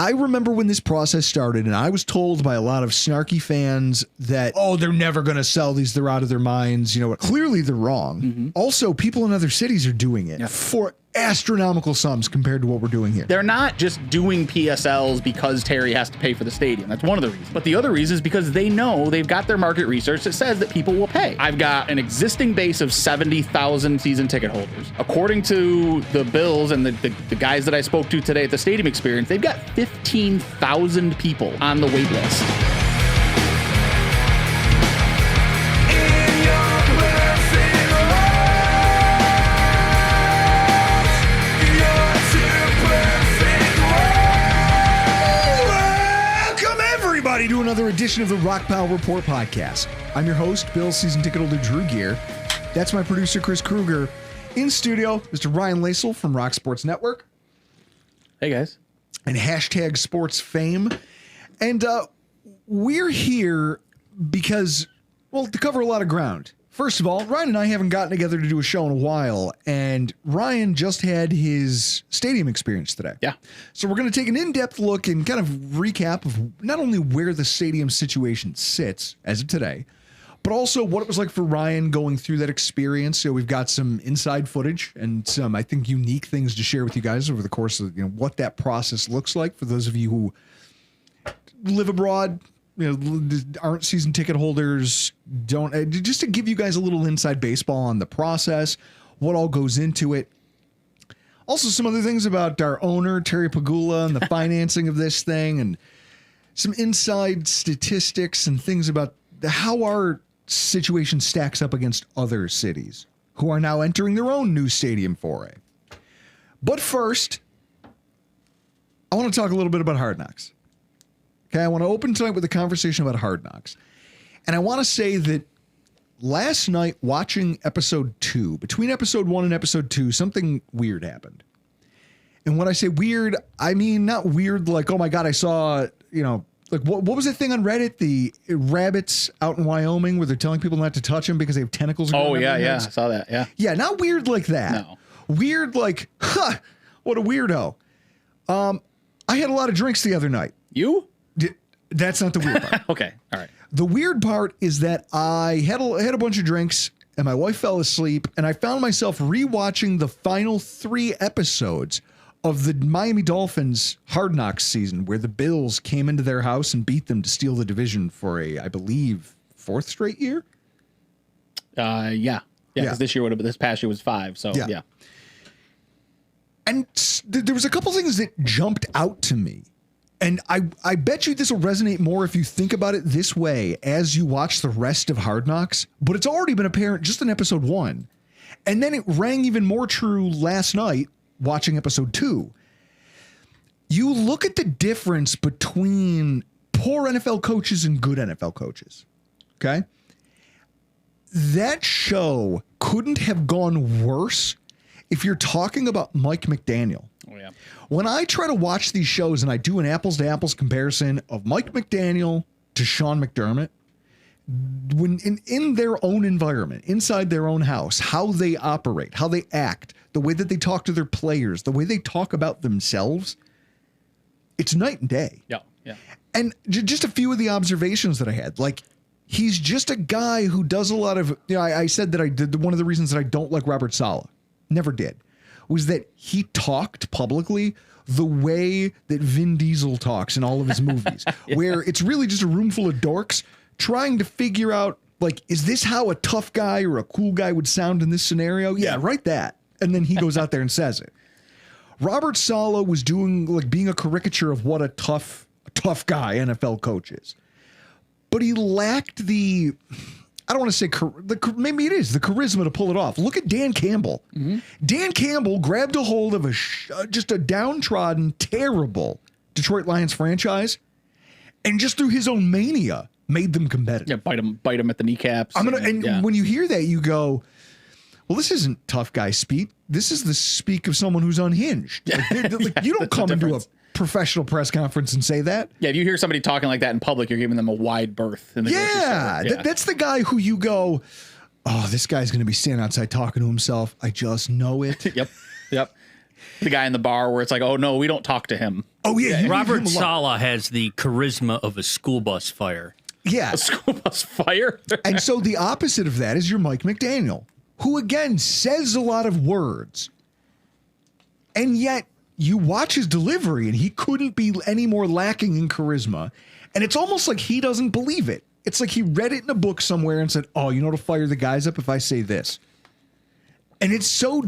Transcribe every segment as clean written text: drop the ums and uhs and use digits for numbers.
I remember when this process started, and I was told by a lot of snarky fans that, oh, they're never going to sell these. They're out of their minds. You know what? Clearly they're wrong. Mm-hmm. Also, people in other cities are doing it for astronomical sums compared to what we're doing here. They're not just doing PSLs because Terry has to pay for the stadium. That's one of the reasons. But the other reason is because they know they've got their market research that says that people will pay. I've got an existing base of 70,000 season ticket holders. According to the Bills and the guys that I spoke to today at the Stadium Experience, they've got 15,000 people on the wait list. To another edition of the Rock Pile Report podcast. I'm your host, Bill season ticket holder Drew Gear. That's my producer, Chris Kruger. In studio, Mr. Ryan Lasel from Rock Sports Network. Hey, guys. And hashtag sports fame. And we're here because, well, to cover a lot of ground. First of all, Ryan and I haven't gotten together to do a show in a while, and Ryan just had his stadium experience today. Yeah. So we're going to take an in-depth look and kind of recap of not only where the stadium situation sits as of today, but also what it was like for Ryan going through that experience. So we've got some inside footage and some, I think, unique things to share with you guys over the course of, what that process looks like for those of you who live abroad, aren't season ticket holders, don't, just to give you guys a little inside baseball on the process, what all goes into it. Also, some other things about our owner, Terry Pagula, and the financing of this thing, and some inside statistics and things about how our situation stacks up against other cities who are now entering their own new stadium foray. But first, I want to talk a little bit about Hard Knocks. Okay, I want to open tonight with a conversation about Hard Knocks. And I want to say that last night, watching episode 2, between episode 1 and episode 2, something weird happened. And when I say weird, I mean not weird like, oh my God, I saw, like what was that thing on Reddit? The rabbits out in Wyoming where they're telling people not to touch them because they have tentacles. Oh, yeah. I saw that. Yeah. Yeah, not weird like that. No. Weird like, what a weirdo. I had a lot of drinks the other night. You? That's not the weird part. Okay. All right. The weird part is that I had a bunch of drinks and my wife fell asleep, and I found myself rewatching the final 3 episodes of the Miami Dolphins Hard Knocks season, where the Bills came into their house and beat them to steal the division for I believe, 4th straight year. Yeah. Because this past year was 5. So yeah. And there was a couple things that jumped out to me. And I bet you this will resonate more if you think about it this way as you watch the rest of Hard Knocks, but it's already been apparent just in episode 1. And then it rang even more true last night watching episode 2. You look at the difference between poor NFL coaches and good NFL coaches. Okay? That show couldn't have gone worse if you're talking about Mike McDaniel. Oh, yeah. When I try to watch these shows and I do an apples to apples comparison of Mike McDaniel to Sean McDermott, when in their own environment, inside their own house, how they operate, how they act, the way that they talk to their players, the way they talk about themselves, it's night and day. Yeah. Yeah. And just a few of the observations that I had, like, he's just a guy who does a lot of, I said that I did one of the reasons that I don't like Robert Saleh, never did, was that he talked publicly the way that Vin Diesel talks in all of his movies, where it's really just a room full of dorks trying to figure out, like, is this how a tough guy or a cool guy would sound in this scenario? Yeah, write that. And then he goes out there and says it. Robert Saleh was being a caricature of what a tough guy NFL coach is. But he lacked the, I don't want to say, maybe it is the charisma to pull it off. Look at Dan Campbell. Mm-hmm. Dan Campbell grabbed a hold of just a downtrodden, terrible Detroit Lions franchise, and just through his own mania, made them competitive. Yeah, bite him at the kneecaps. When you hear that, you go, well, this isn't tough guy speak. This is the speak of someone who's unhinged. Like, you don't come into a professional press conference and say that. Yeah, if you hear somebody talking like that in public, you're giving them a wide berth. In the that's the guy who you go, oh, this guy's going to be standing outside talking to himself. I just know it. Yep. the guy in the bar where it's like, oh no, we don't talk to him. Oh yeah, you Robert leave him alone. Saleh has the charisma of a school bus fire. Yeah, A school bus fire. and so the opposite of that is your Mike McDaniel, who again says a lot of words, and yet you watch his delivery and he couldn't be any more lacking in charisma. And it's almost like he doesn't believe it. It's like he read it in a book somewhere and said, oh, you know, to fire the guys up if I say this. And it's so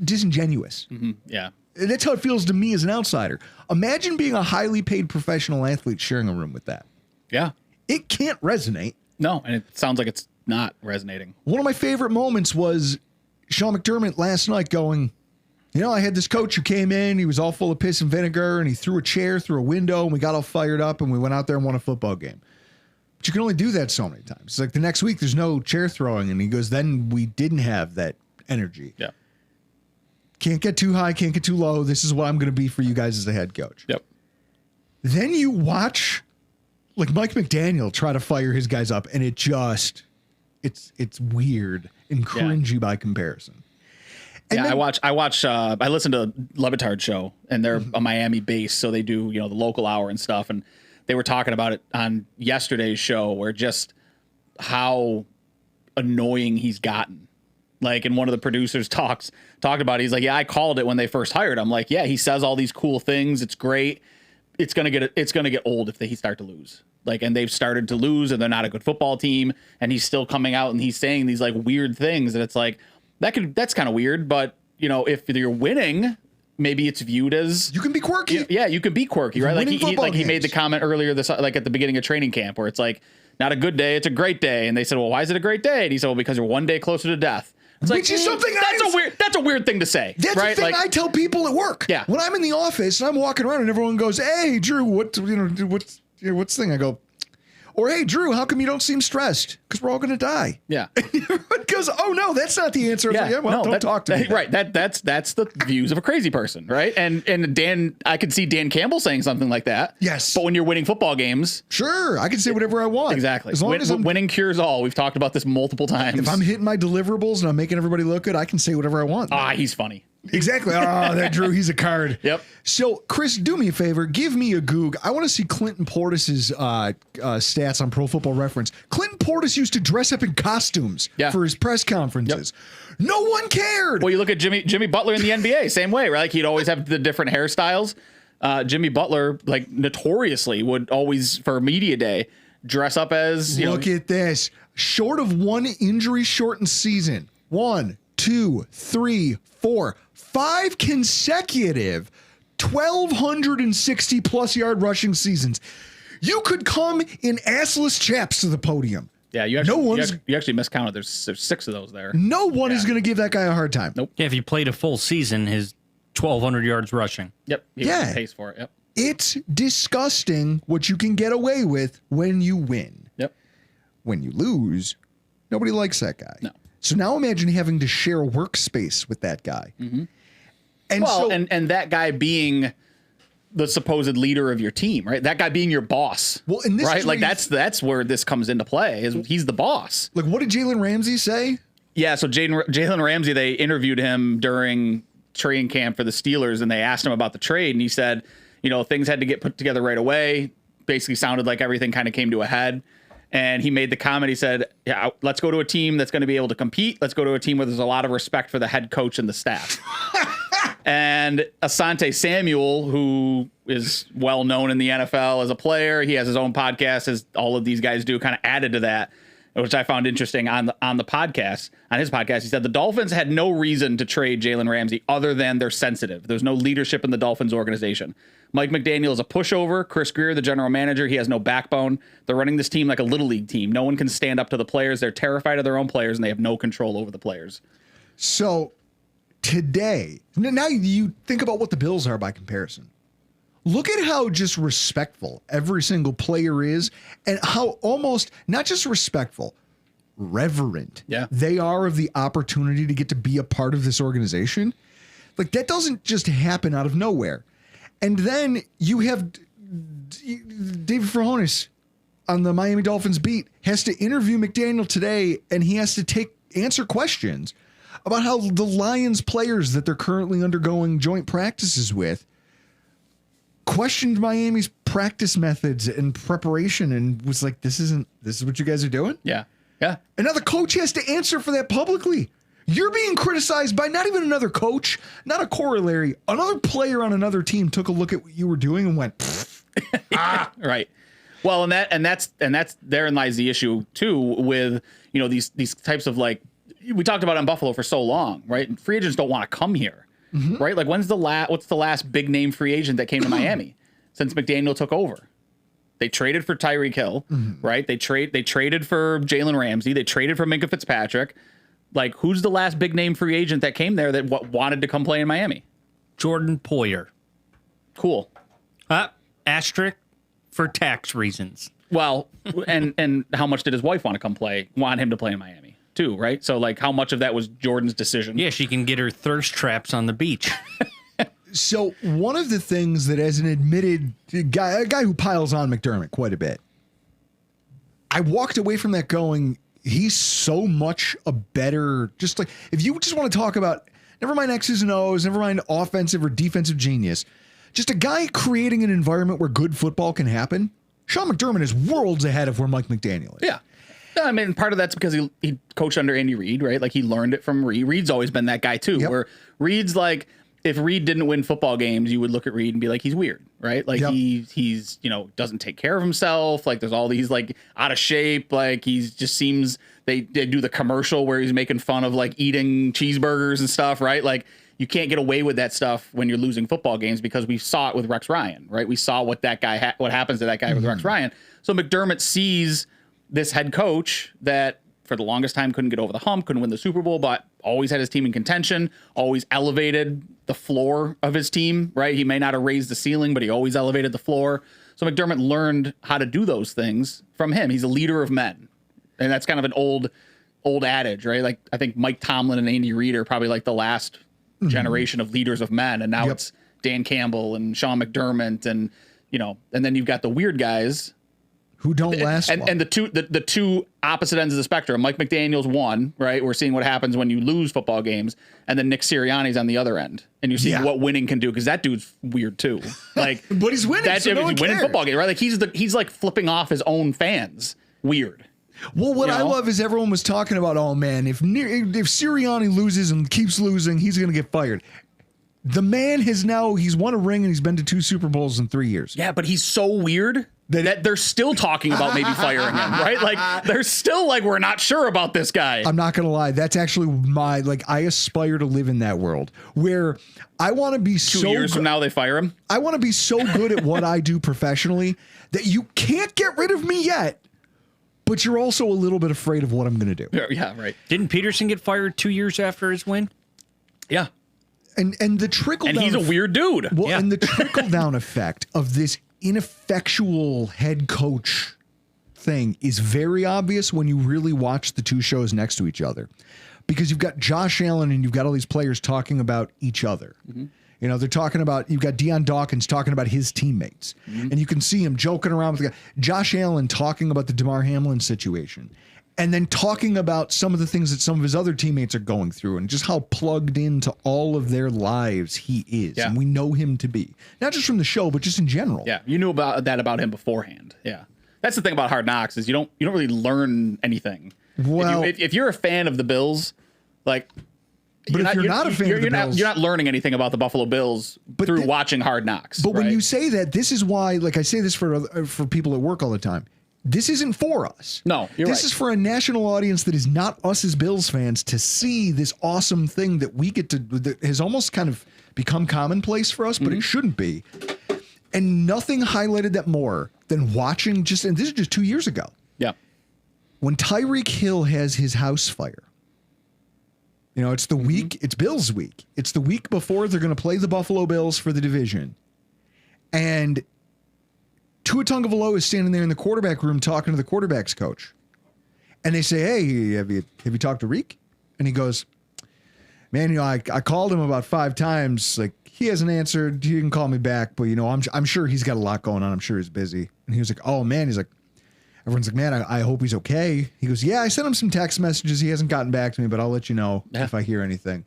disingenuous. Yeah. And that's how it feels to me as an outsider. Imagine being a highly paid professional athlete sharing a room with that. Yeah. It can't resonate. No, and it sounds like it's not resonating. One of my favorite moments was Sean McDermott last night going, you know, I had this coach who came in, he was all full of piss and vinegar, and he threw a chair through a window, and we got all fired up, and we went out there and won a football game. But you can only do that so many times. It's like the next week, there's no chair throwing, and he goes, then we didn't have that energy. Yeah. Can't get too high, can't get too low. This is what I'm going to be for you guys as a head coach. Yep. Then you watch like Mike McDaniel try to fire his guys up, and it just, it's weird and cringy by comparison. And yeah, then, I listen to Levitard's show, and they're a Miami base, so they do, you know, the local hour and stuff. And they were talking about it on yesterday's show, where just how annoying he's gotten. Like, and one of the producers talked about it. He's like, yeah, I called it when they first hired him. Like, yeah, he says all these cool things. It's great. It's gonna get old if he start to lose. Like, and they've started to lose, and they're not a good football team. And he's still coming out and he's saying these like weird things, and it's like, that's kind of weird, but you know, if you're winning, maybe it's viewed as you can be quirky. Yeah, you can be quirky, right? Like he made the games. comment earlier like at the beginning of training camp, where it's like, not a good day, it's a great day, and they said, well, why is it a great day? And he said, well, because you're one day closer to death. It's Which is something that's a weird thing to say. That's right? the thing I tell people at work. Yeah. When I'm in the office and I'm walking around and everyone goes, "Hey, Drew, what's the thing?" I go, or "Hey, Drew, how come you don't seem stressed? Because we're all going to die." Yeah. Everyone goes, "Oh no, that's not the answer." Yeah, Don't talk to me. Right. That's the views of a crazy person, right? And Dan, I could see Dan Campbell saying something like that. Yes. But when you're winning football games, Sure, I can say whatever I want. exactly. As long as I'm Winning cures all. We've talked about this multiple times. if I'm hitting my deliverables and I'm making everybody look good, I can say whatever I want. He's funny. Exactly. Oh, that Drew, he's a card. Yep. So, Chris, do me a favor. Give me a goog. I want to see Clinton Portis's stats on Pro Football Reference. Clinton Portis used to dress up in costumes for his press conferences. Yep. No one cared. Well, you look at Jimmy Butler in the NBA, same way, right? Like, he'd always have the different hairstyles. Jimmy Butler, like, notoriously would always, for media day, dress up as, Look at this. Short of one injury shortened season. 1, 2, 3, 4, 5 consecutive 1,260 plus yard rushing seasons. You could come in assless chaps to the podium. Yeah, you actually miscounted. There's 6 of those there. No one is going to give that guy a hard time. Nope. Yeah, if he played a full season, his 1,200 yards rushing. Yep. He was on pace for it. Yep. It's disgusting what you can get away with when you win. Yep. When you lose, nobody likes that guy. No. So now imagine having to share a workspace with that guy. Mm-hmm. And and that guy being the supposed leader of your team, right? That guy being your boss. Well, in this right, is like where that's where this comes into play. He's the boss. like, what did Jalen Ramsey say? Yeah, so Jalen Ramsey, they interviewed him during training camp for the Steelers, and they asked him about the trade, and he said, things had to get put together right away. Basically sounded like everything kind of came to a head. And he made the comment, he said, yeah, let's go to a team that's going to be able to compete. Let's go to a team where there's a lot of respect for the head coach and the staff. And Asante Samuel, who is well known in the NFL as a player, he has his own podcast, as all of these guys do, kind of added to that, which I found interesting on the podcast. On his podcast, he said the Dolphins had no reason to trade Jalen Ramsey other than they're sensitive. There's no leadership in the Dolphins organization. Mike McDaniel is a pushover. Chris Greer, the general manager, he has no backbone. They're running this team like a little league team. No one can stand up to the players. They're terrified of their own players, and they have no control over the players. So today, now you think about what the Bills are by comparison. Look at how just respectful every single player is, and how almost not just respectful, reverent they are of the opportunity to get to be a part of this organization. Like, that doesn't just happen out of nowhere. And then you have David Frahonis on the Miami Dolphins beat has to interview McDaniel today, and he has to answer questions about how the Lions players that they're currently undergoing joint practices with questioned Miami's practice methods and preparation and was like, this is what you guys are doing? Yeah. Yeah. And now the coach has to answer for that publicly. You're being criticized by not even another coach, not a corollary. Another player on another team took a look at what you were doing and went, Right. Well, and that's therein lies the issue too with, these types of, like, we talked about it in Buffalo for so long, right? Free agents don't want to come here, right? Like, what's the last big name free agent that came to Miami since McDaniel took over? They traded for Tyreek Hill, right? They traded for Jalen Ramsey. They traded for Minka Fitzpatrick. Like, who's the last big name free agent that came there that wanted to come play in Miami? Jordan Poyer. Cool. Asterisk for tax reasons. Well, and how much did his wife want him to play in Miami too, right? So, like, how much of that was Jordan's decision? Yeah, she can get her thirst traps on the beach. So one of the things that, as an admitted guy, a guy who piles on McDermott quite a bit, I walked away from that going, he's so much a better, just like, if you just want to talk about, never mind X's and O's, never mind offensive or defensive genius, just a guy creating an environment where good football can happen. Sean McDermott is worlds ahead of where Mike McDaniel is. Yeah. I mean, part of that's because he coached under Andy Reid, right? Like, he learned it from Reid. Reid's always been that guy too, where Reid's like, if Reid didn't win football games, you would look at Reid and be like, he's weird, right? Like, he's doesn't take care of himself. Like, there's all these, like, out of shape. Like, he's just seems, they do the commercial where he's making fun of, like, eating cheeseburgers and stuff, right? Like, you can't get away with that stuff when you're losing football games, because we saw it with Rex Ryan, right? We saw what that guy, what happens to that guy with Rex Ryan. So McDermott sees this head coach that for the longest time couldn't get over the hump, couldn't win the Super Bowl, but always had his team in contention, always elevated the floor of his team, right? He may not have raised the ceiling, but he always elevated the floor. So McDermott learned how to do those things from him. He's a leader of men. And that's kind of an old adage, right? Like, I think Mike Tomlin and Andy Reid are probably like the last generation of leaders of men. And now it's Dan Campbell and Sean McDermott and, and then you've got the weird guys who don't last long. And the two opposite ends of the spectrum. Mike McDaniel's one, right? We're seeing what happens when you lose football games, and then Nick Sirianni's on the other end, and you see what winning can do, because that dude's weird too. Like, but he's winning. That's so no one winning cares. football game, right? Like, he's like flipping off his own fans. Weird. Well, what I love is everyone was talking about, oh man, if Sirianni loses and keeps losing, he's going to get fired. The man he's won a ring and he's been to 2 Super Bowls in 3 years. Yeah, but he's so weird that they're still talking about maybe firing him, right? Like, they're still like, we're not sure about this guy. I'm not going to lie. That's actually I aspire to live in that world where I want to be 2 years from now they fire him. I want to be so good at what I do professionally that you can't get rid of me yet, but you're also a little bit afraid of what I'm going to do. Yeah, right. Didn't Peterson get fired 2 years after his win? Yeah. And the trickle down. And he's a weird dude. Well, and the trickle down effect of this ineffectual head coach thing is very obvious when you really watch the 2 shows next to each other, because you've got Josh Allen and you've got all these players talking about each other. They're talking about, you've got Deion Dawkins talking about his teammates, and you can see him joking around with the guy. Josh Allen talking about the Damar Hamlin situation, and then talking about some of the things that some of his other teammates are going through and just how plugged into all of their lives he is. Yeah. And we know him to be, not just from the show, but just in general. Yeah. You knew about him beforehand. Yeah. That's the thing about Hard Knocks is you don't really learn anything. Well, if you're a fan of the Bills, like, but if you're not a fan of the Bills, you're not learning anything about the Buffalo Bills through watching Hard Knocks. But when you say that, this is why, like I say this for people at work all the time. This isn't for us. No, you're This right. is for a national audience that is not us as Bills fans to see this awesome thing that we get to, that has almost kind of become commonplace for us, but it shouldn't be. And nothing highlighted that more than watching and this is just 2 years ago. Yeah. When Tyreek Hill has his house fire. It's the week, it's Bills week. It's the week before they're going to play the Buffalo Bills for the division. And Tua Tagovailoa is standing there in the quarterback room talking to the quarterback's coach. And they say, hey, have you talked to Reek? And he goes, man, I called him about 5 times. Like, he hasn't answered. He didn't call me back. But, I'm sure he's got a lot going on. I'm sure he's busy. And he was like, oh, man. He's like, Everyone's like, man, I hope he's okay. He goes, yeah, I sent him some text messages. He hasn't gotten back to me, but I'll let you know if I hear anything.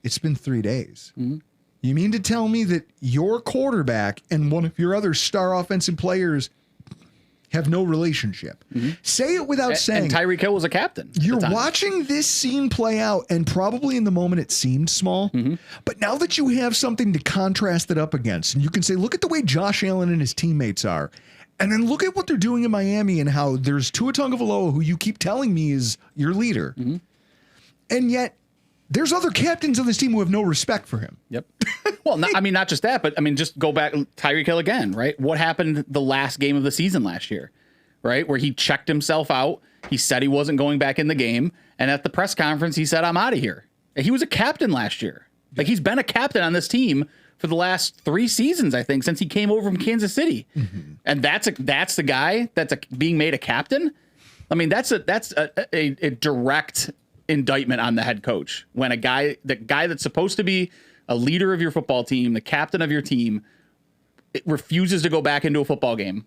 It's been 3 days. Mm-hmm. You mean to tell me that your quarterback and one of your other star offensive players have no relationship? Mm-hmm. Say it without saying. And Tyreek Hill was a captain. You're watching this scene play out, and probably in the moment it seemed small. Mm-hmm. But now that you have something to contrast it up against, and you can say, look at the way Josh Allen and his teammates are. And then look at what they're doing in Miami and how there's Tua Tagovailoa, who you keep telling me is your leader. Mm-hmm. And yet there's other captains on this team who have no respect for him. Yep. Well, not just that, but just go back, Tyreek Hill again, right? What happened the last game of the season last year, right? Where he checked himself out. He said he wasn't going back in the game. And at the press conference, he said, I'm out of here. He was a captain last year. Like, he's been a captain on this team for the last 3 seasons, I think, since he came over from Kansas City. Mm-hmm. And that's the guy that's being made a captain. I mean, that's a direct indictment on the head coach. When the guy that's supposed to be a leader of your football team, the captain of your team, it refuses to go back into a football game.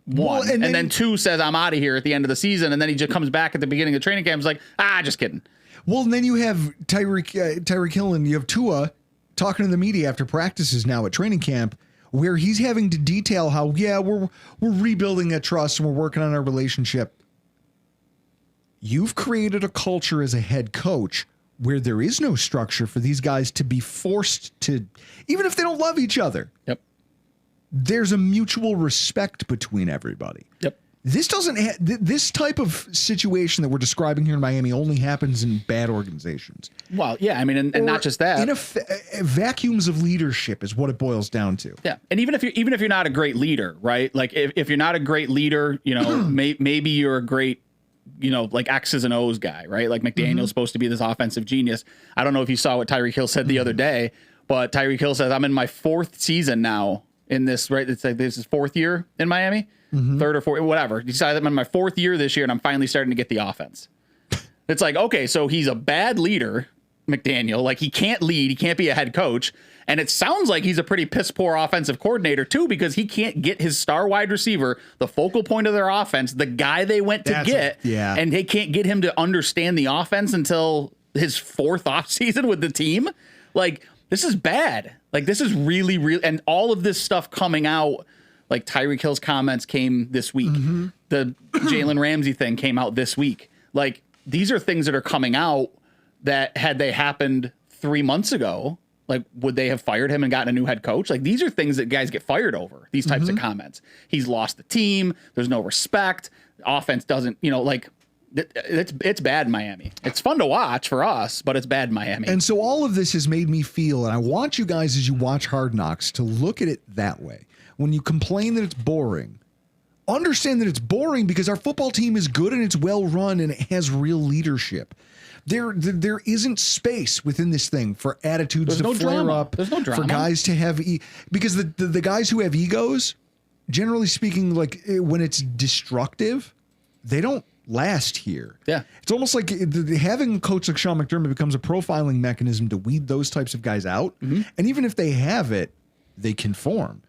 One. Well, and then 2 says, I'm out of here at the end of the season. And then he just comes back at the beginning of training camp and is like, just kidding. Well, and then you have Tyreek Hill and you have Tua talking to the media after practices now at training camp, where he's having to detail how, we're rebuilding that trust and we're working on our relationship. You've created a culture as a head coach where there is no structure for these guys to be forced to, even if they don't love each other. Yep. There's a mutual respect between everybody. Yep. This this type of situation that we're describing here in Miami only happens in bad organizations. Well, yeah, and not just that. Vacuums of leadership is what it boils down to. Yeah, and even if you're not a great leader, right? Like if you're not a great leader, maybe you're a great, like X's and O's guy, right? Like McDaniel's supposed to be this offensive genius. I don't know if you saw what Tyreek Hill said the other day, but Tyreek Hill says, I'm in my 4th season now in this, right? It's like this is 4th year in Miami. Mm-hmm. 3rd or 4th, whatever. Decided I'm in my 4th year this year, and I'm finally starting to get the offense. It's like, okay, so he's a bad leader, McDaniel. Like, he can't lead, he can't be a head coach, and it sounds like he's a pretty piss poor offensive coordinator too, because he can't get his star wide receiver, the focal point of their offense, the guy they went to get, and they can't get him to understand the offense until his 4th offseason with the team. Like, this is bad. Like, this is really, and all of this stuff coming out. Like Tyreek Hill's comments came this week. Mm-hmm. The Jalen Ramsey thing came out this week. Like, these are things that are coming out that had they happened 3 months ago, like, would they have fired him and gotten a new head coach? Like, these are things that guys get fired over, these types of comments. He's lost the team. There's no respect. The offense doesn't, it's bad in Miami. It's fun to watch for us, but it's bad in Miami. And so all of this has made me feel, and I want you guys, as you watch Hard Knocks, to look at it that way. When you complain that it's boring, understand that it's boring because our football team is good and it's well run and it has real leadership. There isn't space within this thing for attitudes to flare up. There's no drama. For guys to have because the guys who have egos, generally speaking, like when it's destructive, they don't last here. Yeah. It's almost like having a coach like Sean McDermott becomes a profiling mechanism to weed those types of guys out. Mm-hmm. And even if they have it, they conform.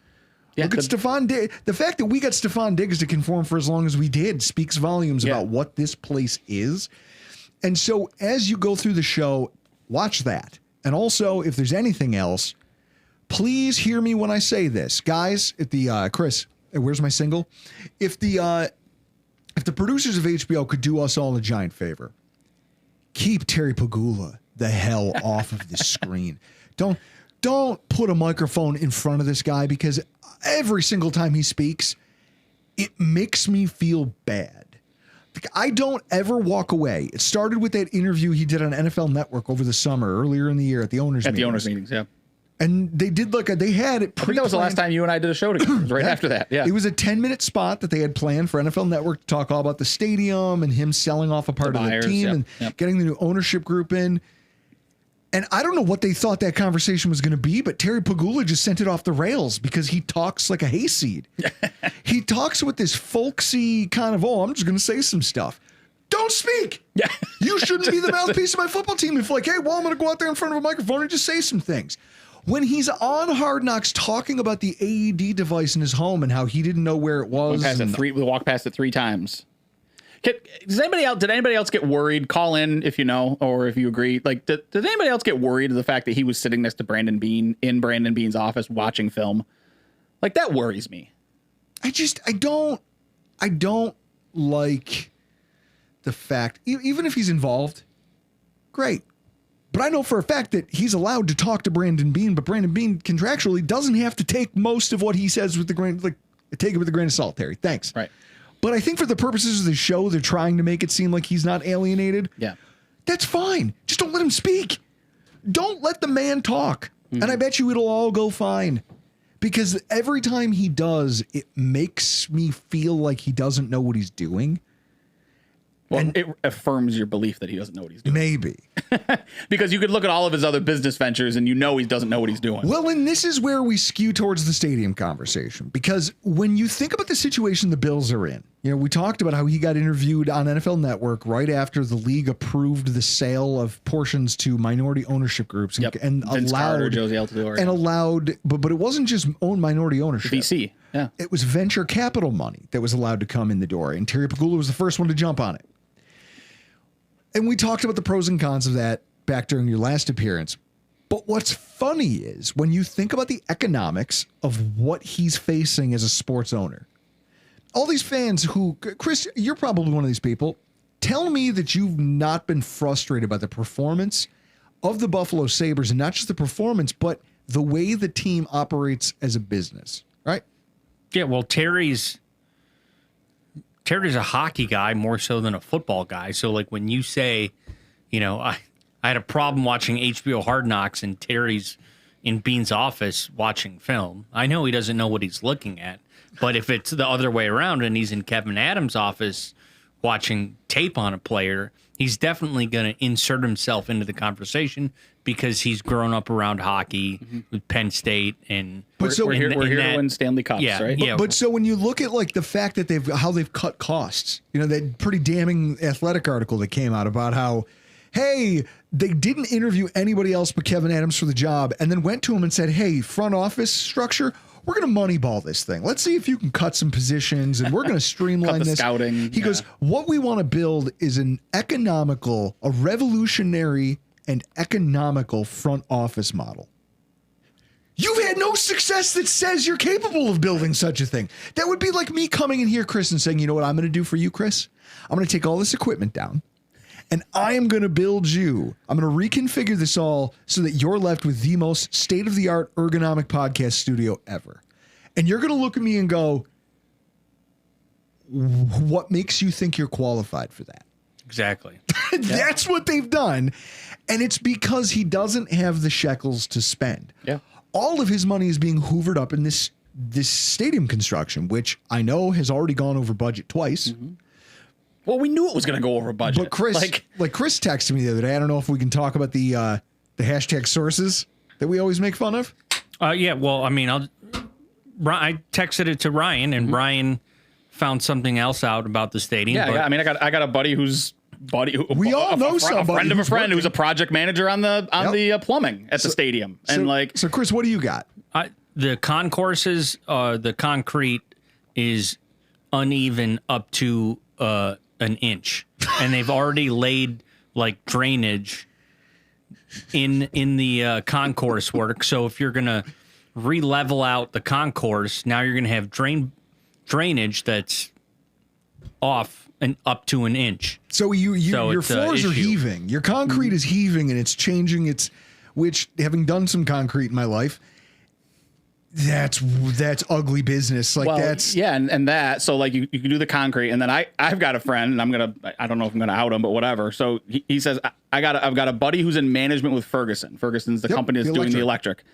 Yeah, look at Stephon Diggs. The fact that we got Stephon Diggs to conform for as long as we did speaks volumes about what this place is. And so as you go through the show, watch that. And also, if there's anything else, please hear me when I say this. Guys, at the Chris, where's my single? If the producers of HBO could do us all a giant favor, keep Terry Pagula the hell off of the screen. Don't put a microphone in front of this guy, because every single time he speaks, it makes me feel bad. Like, I don't ever walk away. It started with that interview he did on NFL Network over the summer, earlier in the year at the owners' meetings. At the owners' meetings, yeah. And they did they had it. I think that was the last time you and I did a show together. It was right after that. Yeah. It was a 10-minute spot that they had planned for NFL Network to talk all about the stadium and him selling off a part of the team and getting the new ownership group in. And I don't know what they thought that conversation was going to be, but Terry Pagula just sent it off the rails because he talks like a hayseed. He talks with this folksy kind of, I'm just going to say some stuff. Don't speak. Yeah. You shouldn't be the mouthpiece of my football team if I'm going to go out there in front of a microphone and just say some things. When he's on Hard Knocks talking about the AED device in his home and how he didn't know where it was. We walked past it 3 times. Did anybody else get worried? Call in if you know or if you agree. Like, did anybody else get worried of the fact that he was sitting next to Brandon Beane in Brandon Beane's office watching film? Like, that worries me. I don't like the fact, even if he's involved, great. But I know for a fact that he's allowed to talk to Brandon Beane, but Brandon Beane contractually doesn't have to take most of what he says with take it with a grain of salt, Terry. Thanks. Right. But I think for the purposes of the show, they're trying to make it seem like he's not alienated. Yeah. That's fine. Just don't let him speak. Don't let the man talk. Mm-hmm. And I bet you it'll all go fine. Because every time he does, it makes me feel like he doesn't know what he's doing. Well, and it affirms your belief that he doesn't know what he's doing. Maybe. Because you could look at all of his other business ventures and you know he doesn't know what he's doing. Well, and this is where we skew towards the stadium conversation. Because when you think about the situation the Bills are in, we talked about how he got interviewed on NFL Network right after the league approved the sale of portions to minority ownership groups and Vince Carter, Josie Altidore. And allowed, but it wasn't just own minority ownership. VC, yeah. It was venture capital money that was allowed to come in the door. And Terry Pegula was the first one to jump on it. And we talked about the pros and cons of that back during your last appearance. But what's funny is when you think about the economics of what he's facing as a sports owner, all these fans who, Chris, you're probably one of these people. Tell me that you've not been frustrated by the performance of the Buffalo Sabres, and not just the performance, but the way the team operates as a business, right? Yeah, well, Terry's a hockey guy more so than a football guy. So, like, when you say, I had a problem watching HBO Hard Knocks and Terry's in Beane's office watching film, I know he doesn't know what he's looking at. But if it's the other way around and he's in Kevin Adams' office watching tape on a player, he's definitely going to insert himself into the conversation because he's grown up around hockey with Penn State. And we're here to win Stanley Cups, right? Yeah. But so when you look at like the fact that how they've cut costs, that pretty damning Athletic article that came out about how, hey, they didn't interview anybody else but Kevin Adams for the job, and then went to him and said, hey, front office structure, we're going to moneyball this thing. Let's see if you can cut some positions, and we're going to streamline this. Scouting. He goes, what we want to build is a revolutionary and economical front office model. You've had no success that says you're capable of building such a thing. That would be like me coming in here, Chris, and saying, you know what I'm going to do for you, Chris? I'm going to take all this equipment down, and I am going to build you. I'm going to reconfigure this all so that you're left with the most state-of-the-art ergonomic podcast studio ever. And you're going to look at me and go, what makes you think you're qualified for that? Exactly. That's what they've done. And it's because he doesn't have the shekels to spend. Yeah. All of his money is being hoovered up in this stadium construction, which I know has already gone over budget twice. Mm-hmm. Well, we knew it was going to go over budget. But Chris, Chris texted me the other day. I don't know if we can talk about the hashtag sources that we always make fun of. Yeah. Well, I mean, I texted it to Ryan, and Ryan found something else out about the stadium. Yeah. I got a buddy who's. We all know somebody. A friend of a friend who's a project manager on the plumbing at the stadium. And so Chris, what do you got? The concourses, the concrete is uneven up to an inch, and they've already laid like drainage in the concourse work. So if you're gonna re-level out the concourse, now you're gonna have drainage that's off and up to an inch. So your floors are heaving. Your concrete is heaving, and it's changing which, having done some concrete in my life, that's ugly business. Like, that's and that. So like you can do the concrete, and then I've got a friend, and I don't know if I'm gonna out him, but whatever. So he says I've got a buddy who's in management with Ferguson. Ferguson's the company that's doing the electric.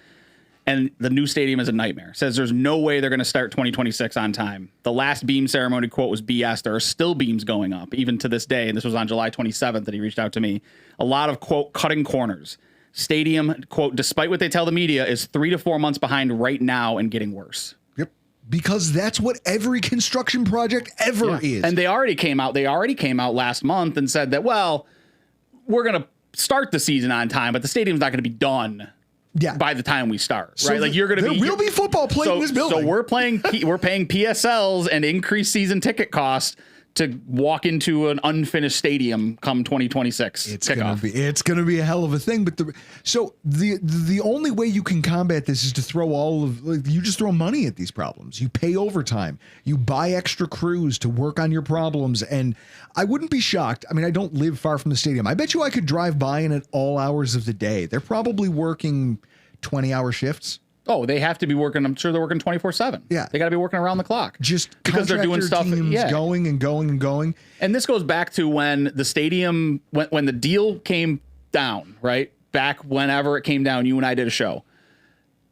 And the new stadium is a nightmare. Says there's no way they're going to start 2026 on time. The last beam ceremony quote was BS. There are still beams going up, even to this day. And this was on July 27th that he reached out to me. A lot of, quote, cutting corners. Stadium, quote, despite what they tell the media, is 3 to 4 months behind right now and getting worse. Yep. Because that's what every construction project ever is. And they already came out last month and said that, well, we're going to start the season on time, but the stadium's not going to be done Yeah. by the time we start, So right? Like you're going to there will be football played in this building. So we're paying PSLs and increased season ticket costs to walk into an unfinished stadium come 2026 kickoff. It's gonna be a hell of a thing. But the only way you can combat this is to throw you just throw money at these problems. You pay overtime. You buy extra crews to work on your problems. And I wouldn't be shocked. I mean, I don't live far from the stadium. I bet you I could drive by and at all hours of the day. They're probably working 20-hour shifts. Oh, they have to be working. I'm sure they're working 24/7. Yeah. They got to be working around the clock. Just because they're doing stuff. Teams going and going and going. And this goes back to when the stadium, when the deal came down, right? Back whenever it came down, you and I did a show.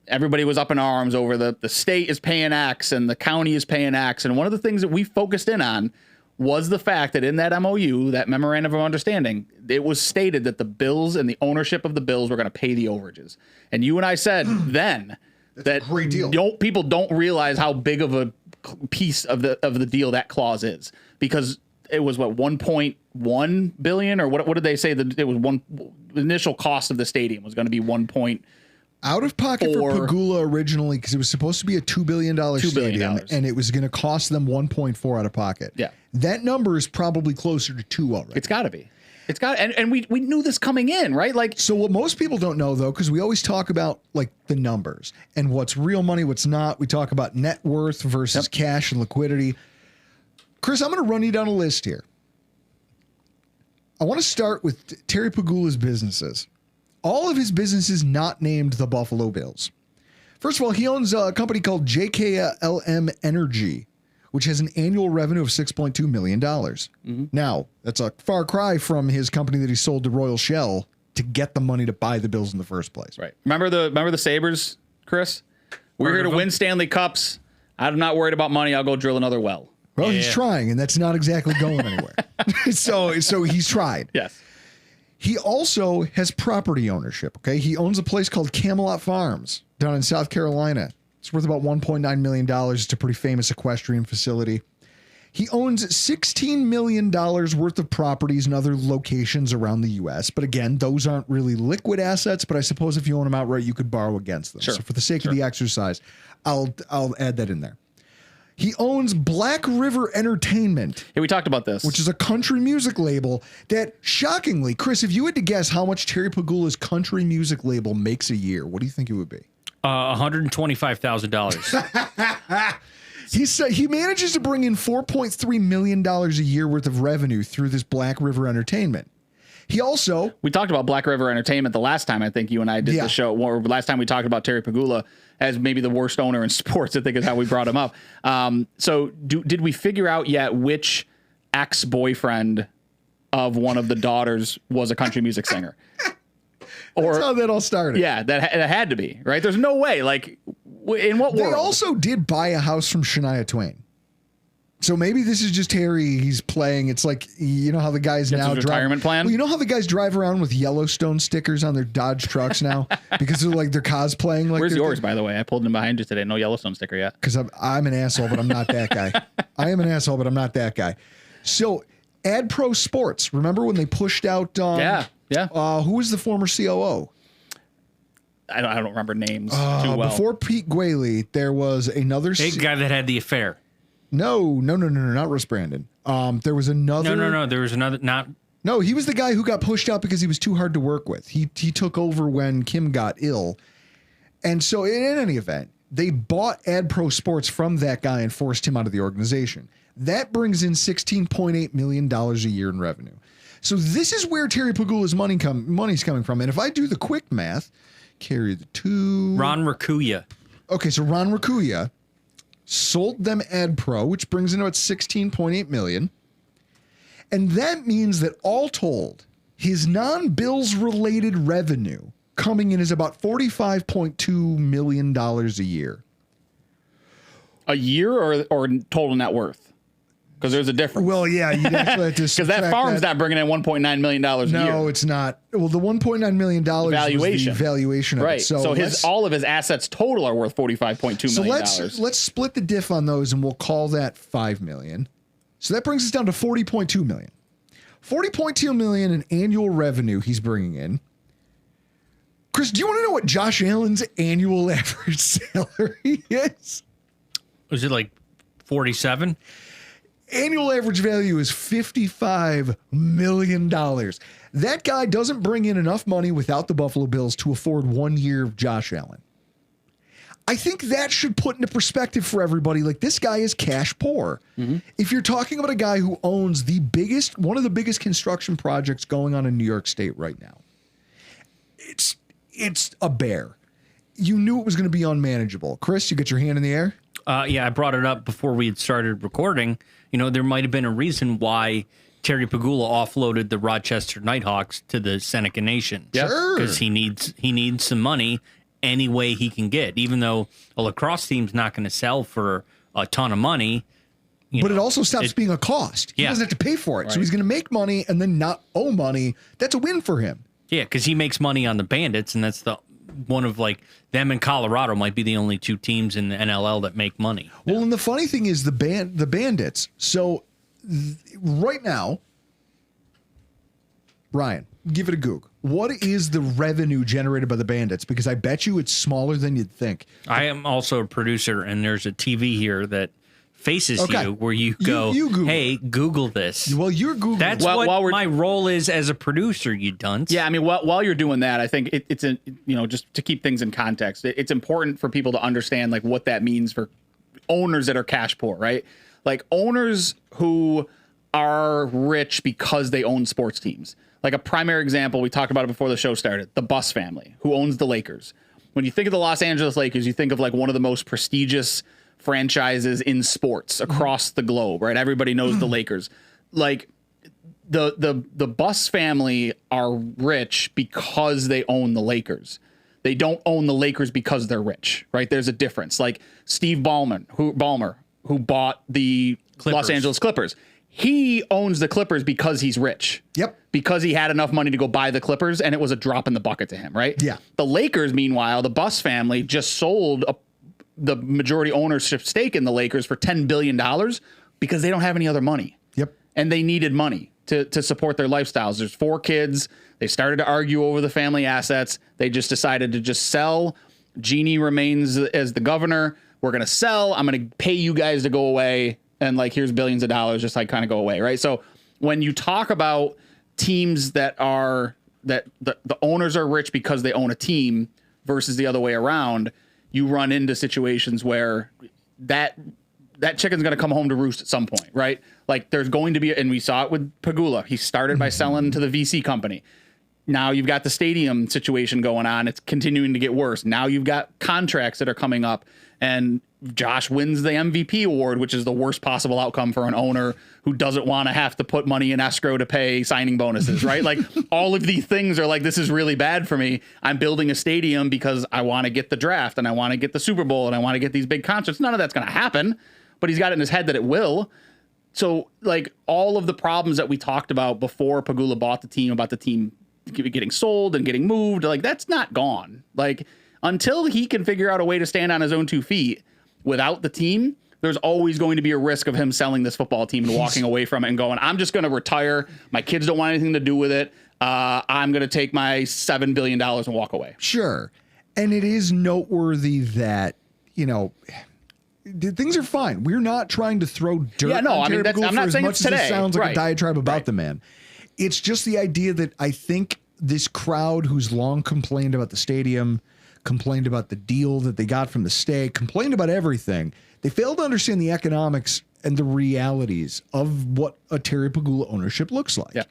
Everybody was up in arms over the state is paying X and the county is paying X. And one of the things that we focused in on was the fact that in that MOU, that memorandum of understanding, it was stated that the Bills and the ownership of the Bills were going to pay the overages. And you and I said then that a great deal. People don't realize how big of a piece of the deal that clause is, because it was 1.1 billion, or what did they say that it was the initial cost of the stadium was going to be 1. Out of pocket for Pagula originally, because it was supposed to be a $2 billion stadium, and it was going to cost them 1.4 out of pocket. Yeah. That number is probably closer to 2 already. It's got to be. And we knew this coming in, right? Like, so what most people don't know, though, because we always talk about like the numbers and what's real money, what's not. We talk about net worth versus cash and liquidity. Chris, I'm going to run you down a list here. I want to start with Terry Pagula's businesses. All of his businesses not named the Buffalo Bills. First of all, he owns a company called JKLM Energy, which has an annual revenue of $6.2 million. Mm-hmm. Now, that's a far cry from his company that he sold to Royal Shell to get the money to buy the Bills in the first place. Right. Remember the Sabres, Chris? We're here to win Stanley Cups. I'm not worried about money. I'll go drill another well. Well, he's trying, and that's not exactly going anywhere. So he's tried. Yes. He also has property ownership, okay? He owns a place called Camelot Farms down in South Carolina. It's worth about $1.9 million. It's a pretty famous equestrian facility. He owns $16 million worth of properties in other locations around the U.S. But again, those aren't really liquid assets, but I suppose if you own them outright, you could borrow against them. Sure. So for the sake of the exercise, I'll add that in there. He owns Black River Entertainment. Yeah, we talked about this. Which is a country music label that, shockingly, Chris, if you had to guess how much Terry Pagula's country music label makes a year, what do you think it would be? $125,000. He manages to bring in $4.3 million a year worth of revenue through this Black River Entertainment. We talked about Black River Entertainment the last time I think you and I did the show, or last time we talked about Terry Pagula as maybe the worst owner in sports. I think is how we brought him up. So did we figure out yet which ex-boyfriend of one of the daughters was a country music singer? That's how that all started. Yeah, that had to be, right? There's no way. Like, in what world? They also did buy a house from Shania Twain. So maybe this is just Harry. He's playing. It's like, you know how the guys That's now his retirement plan. Well, you know how the guys drive around with Yellowstone stickers on their Dodge trucks now because they're cosplaying. Like, where's yours, by the way? I pulled in behind you today. No Yellowstone sticker yet. Because I'm an asshole, but I'm not that guy. I am an asshole, but I'm not that guy. So, Ad Pro Sports. Remember when they pushed out? Yeah. Who was the former COO? I don't remember names too well. Before Pete Gwaley, there was another guy that had the affair. No, not Russ Brandon. There was another. No. There was another. No, he was the guy who got pushed out because he was too hard to work with. He took over when Kim got ill, and so in any event, they bought Ad Pro Sports from that guy and forced him out of the organization. That brings in $16.8 million a year in revenue. So this is where Terry Pagula's money's coming from. And if I do the quick math, carry the two. Ron Rakuya. Okay, so Ron Rakuya sold them Ad Pro, which brings in about $16.8 million. And that means that all told, his non-Bills related revenue coming in is about $45.2 million a year. A year or total net worth? Because there's a difference. Well, yeah, you'd actually have to because that farm's not bringing in $1.9 million a year. No, it's not. Well, the $1.9 million valuation. Was the valuation of right. it. So all of his assets total are worth $45.2 million. So let's split the diff on those, and we'll call that $5 million. So that brings us down to $40.2 million. $40.2 million in annual revenue he's bringing in. Chris, do you want to know what Josh Allen's annual average salary is? Was it like 47? Annual average value is $55 million. That guy doesn't bring in enough money without the Buffalo Bills to afford 1 year of Josh Allen. I think that should put into perspective for everybody. Like, this guy is cash poor. Mm-hmm. If you're talking about a guy who owns one of the biggest construction projects going on in New York State right now, it's a bear. You knew it was going to be unmanageable. Chris, you got your hand in the air? Yeah, I brought it up before we had started recording. You know, there might have been a reason why Terry Pagula offloaded the Rochester Nighthawks to the Seneca Nation. Sure. Because he needs some money any way he can get, even though a lacrosse team's not going to sell for a ton of money. But it also stops being a cost. He doesn't have to pay for it. Right. So he's going to make money and then not owe money. That's a win for him. Yeah, because he makes money on the Bandits, and that's one of, like, them and Colorado might be the only two teams in the NLL that make money. Well, and the funny thing is the Bandits. So right now, Ryan, give it a Goog. What is the revenue generated by the Bandits? Because I bet you it's smaller than you'd think. I am also a producer, and there's a TV here that faces you where you go, hey, Google this. Well, you're Googling. That's what my role is as a producer, you dunce. Yeah, I mean, while you're doing that, I think it's just to keep things in context, it's important for people to understand, like, what that means for owners that are cash poor, right? Like, owners who are rich because they own sports teams. Like, a primary example, we talked about it before the show started, the Buss family, who owns the Lakers. When you think of the Los Angeles Lakers, you think of, like, one of the most prestigious franchises in sports across the globe, right? Everybody knows the Lakers. Like, the Buss family are rich because they own the Lakers. They don't own the Lakers because they're rich, right? There's a difference. Like Steve Ballmer, who bought the Los Angeles Clippers. He owns the Clippers because he's rich. Yep. Because he had enough money to go buy the Clippers, and it was a drop in the bucket to him, right? Yeah. The Lakers, meanwhile, the Buss family just sold the majority ownership stake in the Lakers for $10 billion because they don't have any other money. Yep. And they needed money to support their lifestyles. There's 4 kids. They started to argue over the family assets. They just decided to just sell. Jeannie remains as the governor. We're going to sell. I'm going to pay you guys to go away. And, like, here's billions of dollars, just, like, kind of go away. Right. So when you talk about teams that the owners are rich because they own a team versus the other way around, you run into situations where that chicken's going to come home to roost at some point, right? Like, there's going to be, and we saw it with Pagula. He started by selling to the VC company. Now you've got the stadium situation going on. It's continuing to get worse. Now you've got contracts that are coming up, and Josh wins the MVP award, which is the worst possible outcome for an owner who doesn't want to have to put money in escrow to pay signing bonuses, right? Like, all of these things are like, this is really bad for me. I'm building a stadium because I want to get the draft and I want to get the Super Bowl and I want to get these big concerts. None of that's going to happen, but he's got it in his head that it will. So, like, all of the problems that we talked about before Pagula bought the team, about the team getting sold and getting moved, like, that's not gone. Like, until he can figure out a way to stand on his own 2 feet without the team, there's always going to be a risk of him selling this football team and walking away from it and going, I'm just going to retire. My kids don't want anything to do with it. I'm going to take my $7 billion and walk away. Sure. And it is noteworthy that, you know, things are fine. We're not trying to throw dirt. Yeah, no, on I mean, I'm not saying it's today. As it sounds like right. a diatribe about the man. It's just the idea that I think this crowd who's long complained about the stadium, complained about the deal that they got from the state, complained about everything. They failed to understand the economics and the realities of what a Terry Pagula ownership looks like. Yeah.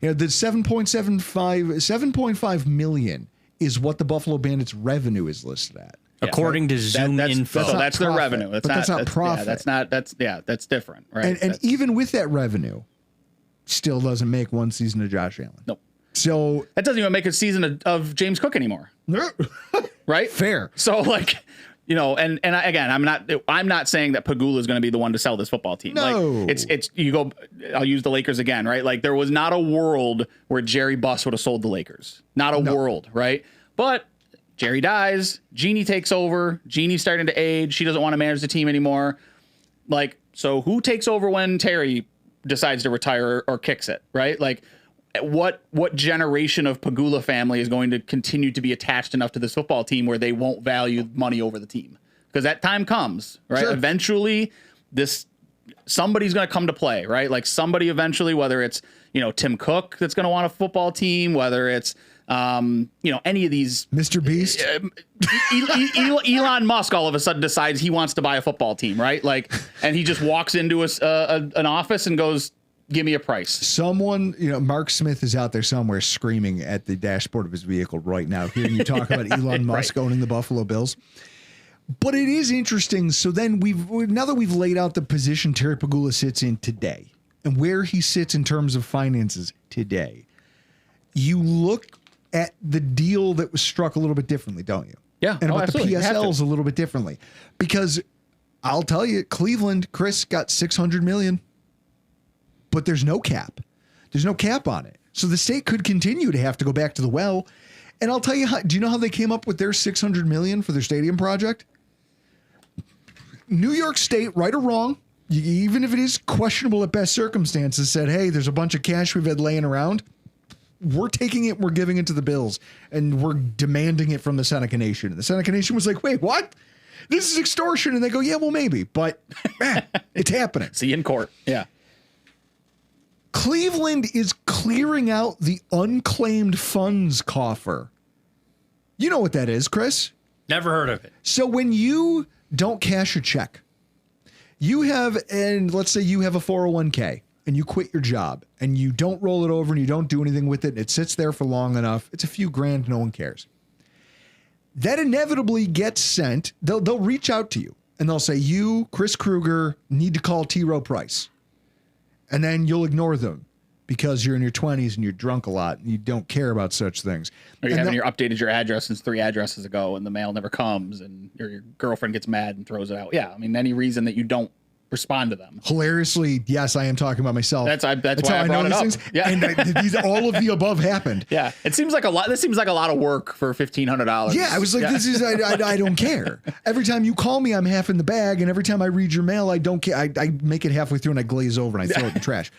You know, the 7.5 million is what the Buffalo Bandits revenue is listed at. According to Zoom Info. So that's their revenue. That's not profit. That's different, right? And even with that revenue, still doesn't make one season of Josh Allen. Nope. So that doesn't even make a season of James Cook anymore. Right? Fair. So, like, you know, and again, I'm not saying that Pagula is going to be the one to sell this football team. No. Like, it's you go. I'll use the Lakers again, right? Like, there was not a world where Jerry Buss would have sold the Lakers. Not a world, right? But Jerry dies. Jeannie takes over. Jeannie's starting to age. She doesn't want to manage the team anymore. Like, so who takes over when Terry decides to retire or kicks it, right? Like, what generation of Pagula family is going to continue to be attached enough to this football team where they won't value money over the team? Because that time comes, right? Sure. Eventually, somebody's going to come to play, right? Like somebody eventually, whether it's, Tim Cook that's going to want a football team, whether it's, any of these. Mr. Beast. Elon Musk all of a sudden decides he wants to buy a football team, right? Like, and he just walks into an office and goes, give me a price. Someone, Mark Smith is out there somewhere screaming at the dashboard of his vehicle right now, hearing you talk about Elon Musk owning the Buffalo Bills. But it is interesting. So then now that we've laid out the position Terry Pagula sits in today and where he sits in terms of finances today, you look at the deal that was struck a little bit differently, don't you? Yeah. And about absolutely. the PSLs a little bit differently. Because I'll tell you, Cleveland, Chris, got $600 million, but there's no cap. There's no cap on it. So the state could continue to have to go back to the well. And I'll tell you do you know how they came up with their $600 million for their stadium project? New York State, right or wrong, even if it is questionable at best circumstances, said, hey, there's a bunch of cash we've had laying around. We're taking it, we're giving it to the Bills, and we're demanding it from the Seneca Nation. And the Seneca Nation was like, wait, what? This is extortion. And they go, yeah, well, maybe, but it's happening. See you in court. Yeah. Cleveland is clearing out the unclaimed funds coffer. You know what that is, Chris? Never heard of it. So when you don't cash a check, let's say you have a 401k and you quit your job and you don't roll it over and you don't do anything with it, and it sits there for long enough, it's a few grand, no one cares. That inevitably gets sent. They'll reach out to you and they'll say, you, Chris Kruger, need to call T. Rowe Price. And then you'll ignore them because you're in your 20s and you're drunk a lot and you don't care about such things. Or you haven't updated your address since 3 addresses ago and the mail never comes and your girlfriend gets mad and throws it out. Yeah, I mean, any reason that you don't respond to them. Hilariously, yes, I am talking about myself. That's why I brought it up. Things. Yeah. And all of the above happened. Yeah, it seems like a lot. This seems like a lot of work for $1,500. Yeah, I was like, I don't care. Every time you call me, I'm half in the bag, and every time I read your mail, I don't care. I make it halfway through and I glaze over and I throw it in the trash.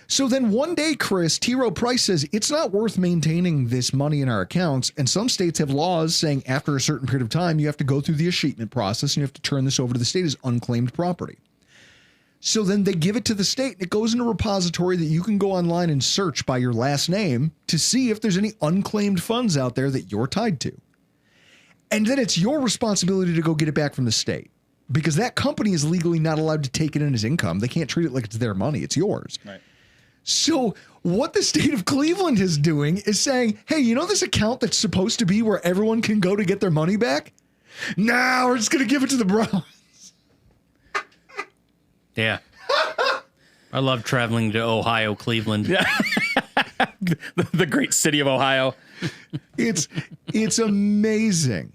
So then one day, Chris, T. Rowe Price says it's not worth maintaining this money in our accounts. And some states have laws saying after a certain period of time, you have to go through the escheatment process and you have to turn this over to the state as unclaimed property. So then they give it to the state and it goes in a repository that you can go online and search by your last name to see if there's any unclaimed funds out there that you're tied to. And then it's your responsibility to go get it back from the state because that company is legally not allowed to take it in as income. They can't treat it like it's their money. It's yours. Right. So what the state of Cleveland is doing is saying, hey, you know this account that's supposed to be where everyone can go to get their money back? Nah, we're just going to give it to the Browns. Yeah. I love traveling to Ohio, Cleveland. Yeah. the great city of Ohio. It's amazing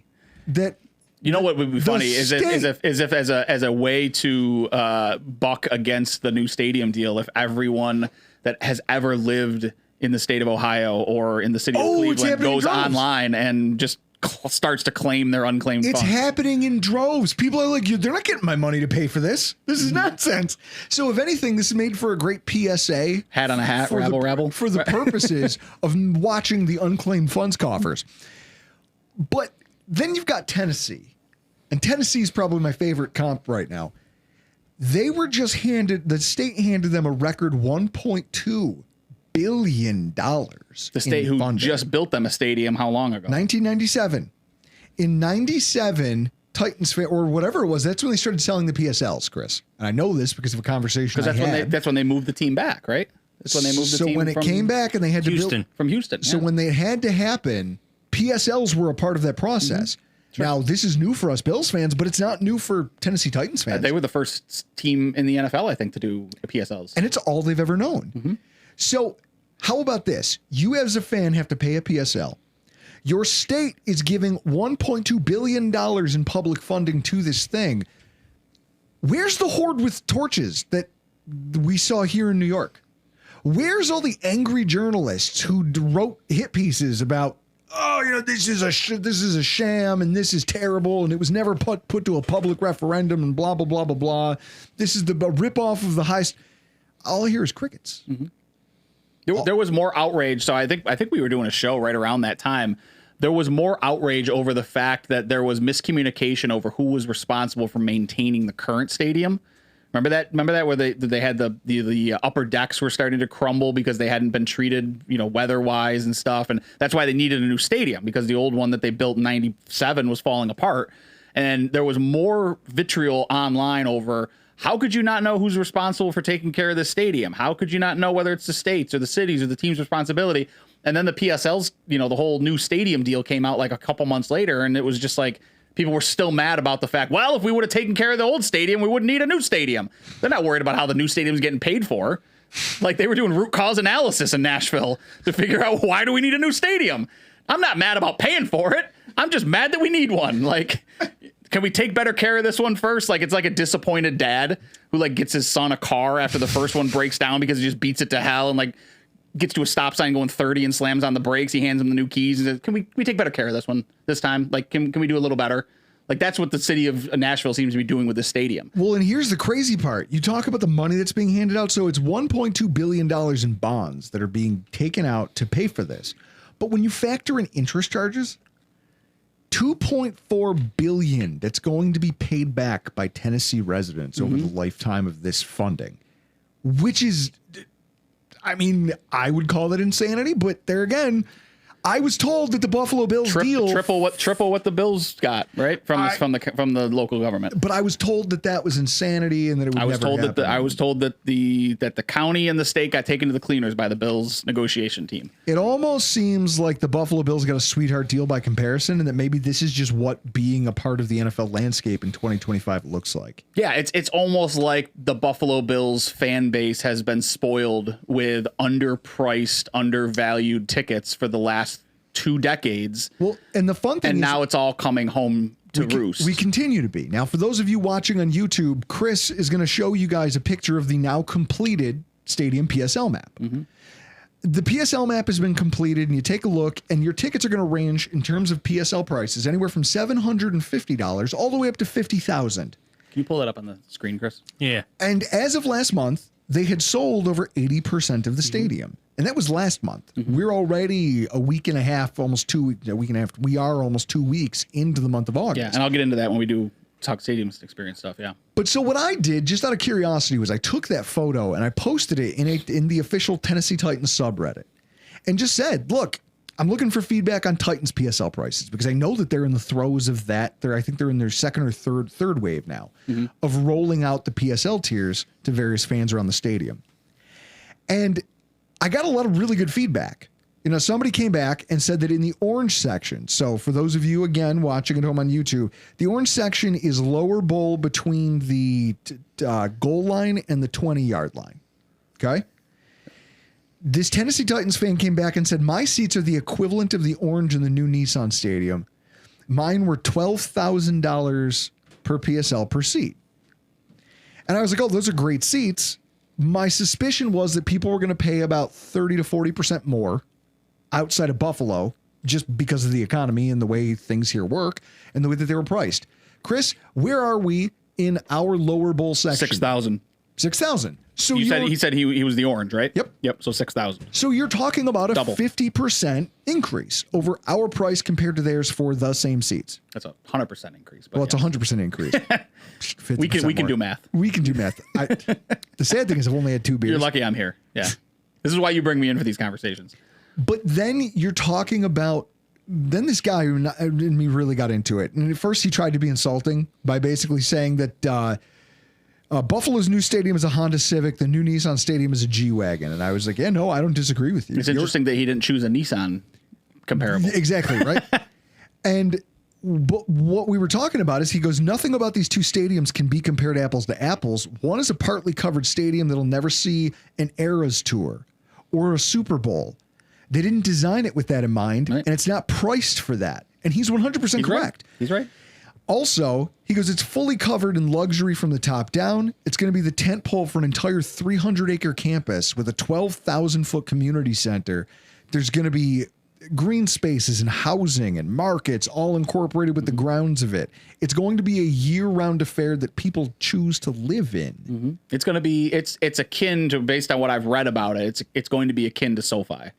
that you know what would be funny is if as a way to buck against the new stadium deal, if everyone that has ever lived in the state of Ohio or in the city of Cleveland goes online and just starts to claim their unclaimed funds. It's happening in droves. People are like, they're not getting my money to pay for this. This is nonsense. So if anything, this is made for a great PSA. Hat on a hat, rabble. For the purposes of watching the unclaimed funds coffers. But then you've got Tennessee. And Tennessee is probably my favorite comp right now. They were just the state handed them a record $1.2 billion. The state who funding. Just built them a stadium how long ago? 1997. In 97, Titans fan or whatever it was, that's when they started selling the PSLs, Chris. And I know this because of a conversation that's when they moved the team back, right? That's when they moved the team. So when it came back and they had Houston. to build from Houston. So when they had to happen, PSLs were a part of that process. Sure. Now, this is new for us Bills fans, but it's not new for Tennessee Titans fans. They were the first team in the NFL, I think, to do PSLs. And it's all they've ever known. Mm-hmm. So how about this? You as a fan have to pay a PSL. Your state is giving $1.2 billion in public funding to this thing. Where's the horde with torches that we saw here in New York? Where's all the angry journalists who wrote hit pieces about, this is a sham and this is terrible and it was never put to a public referendum and blah, blah, blah, blah, blah. This is the ripoff of the heist. All I hear is crickets. Mm-hmm. There was more outrage. So I think we were doing a show right around that time. There was more outrage over the fact that there was miscommunication over who was responsible for maintaining the current stadium. Remember that where they had the upper decks were starting to crumble because they hadn't been treated, weather-wise and stuff. And that's why they needed a new stadium, because the old one that they built in 97 was falling apart. And there was more vitriol online over, how could you not know who's responsible for taking care of this stadium? How could you not know whether it's the states or the cities or the team's responsibility? And then the PSLs, the whole new stadium deal came out like a couple months later, and it was just like people were still mad about the fact, well, if we would have taken care of the old stadium, we wouldn't need a new stadium. They're not worried about how the new stadium's getting paid for. Like, they were doing root cause analysis in Nashville to figure out, why do we need a new stadium? I'm not mad about paying for it. I'm just mad that we need one. Like, can we take better care of this one first? Like, it's like a disappointed dad who like gets his son a car after the first one breaks down because he just beats it to hell and like gets to a stop sign going 30 and slams on the brakes. He hands him the new keys and says, can we take better care of this one this time? Like, can we do a little better? Like, that's what the city of Nashville seems to be doing with this stadium. Well, and here's the crazy part. You talk about the money that's being handed out. So it's $1.2 billion in bonds that are being taken out to pay for this. But when you factor in interest charges, $2.4 billion that's going to be paid back by Tennessee residents over the lifetime of this funding, which is, I mean, I would call that insanity, but there again, I was told that the Buffalo Bills deal triple what the Bills got, right, from the local government. But I was told that was insanity and that it would never happen. I was told that the county and the state got taken to the cleaners by the Bills negotiation team. It almost seems like the Buffalo Bills got a sweetheart deal by comparison, and that maybe this is just what being a part of the NFL landscape in 2025 looks like. Yeah, it's almost like the Buffalo Bills fan base has been spoiled with underpriced, undervalued tickets for the last 2 decades. Well, and the fun thing and is, now it's all coming home to roost. We continue to be. Now, for those of you watching on YouTube, Chris is going to show you guys a picture of the now completed stadium PSL map. The PSL map has been completed, and you take a look, and your tickets are going to range in terms of PSL prices anywhere from $750 all the way up to $50,000. Can you pull that up on the screen, Chris? Yeah. And as of last month, they had sold over 80% of the stadium. And that was last month. We're already a week and a half, almost 2 weeks, a week and a half. We are almost 2 weeks into the month of August. Yeah, and I'll get into that when we do talk stadium experience stuff. Yeah. But so what I did, just out of curiosity, was I took that photo and I posted it in the official Tennessee Titans subreddit and just said, look, I'm looking for feedback on Titans PSL prices because I know that they're in the throes of that. I think they're in their second or third wave now of rolling out the PSL tiers to various fans around the stadium. And I got a lot of really good feedback. Somebody came back and said that in the orange section, so for those of you, again, watching at home on YouTube, the orange section is lower bowl between the goal line and the 20-yard line. Okay? This Tennessee Titans fan came back and said, my seats are the equivalent of the orange in the new Nissan Stadium. Mine were $12,000 per PSL per seat. And I was like, oh, those are great seats. My suspicion was that people were going to pay about 30 to 40% more outside of Buffalo just because of the economy and the way things here work and the way that they were priced. Chris, where are we in our lower bowl section? 6,000. 6,000. So he said he was the orange, right? Yep. So 6,000. So you're talking about a Double. 50% increase over our price compared to theirs for the same seats. That's a 100% increase. But Well, it's a 100% increase. we can more. do math. We can do math. The sad thing is I've only had 2 beers. You're lucky I'm here. Yeah. This is why you bring me in for these conversations. But then you're talking about, then this guy and me really got into it. And at first he tried to be insulting by basically saying that Buffalo's new stadium is a Honda Civic. The new Nissan Stadium is a G-Wagon. And I was like, yeah, no, I don't disagree with you. It's interesting that he didn't choose a Nissan comparable. Exactly, right? And what we were talking about is he goes, nothing about these two stadiums can be compared apples to apples. One is a partly covered stadium that'll never see an Eras tour or a Super Bowl. They didn't design it with that in mind, right. And it's not priced for that. And he's 100% correct. Right. He's right. Also, he goes, it's fully covered in luxury from the top down. It's going to be the tent pole for an entire 300-acre campus with a 12,000-foot community center. There's going to be green spaces and housing and markets all incorporated with the grounds of it. It's going to be a year-round affair that people choose to live in. It's going to be, it's akin to, based on what I've read about it, it's going to be akin to SoFi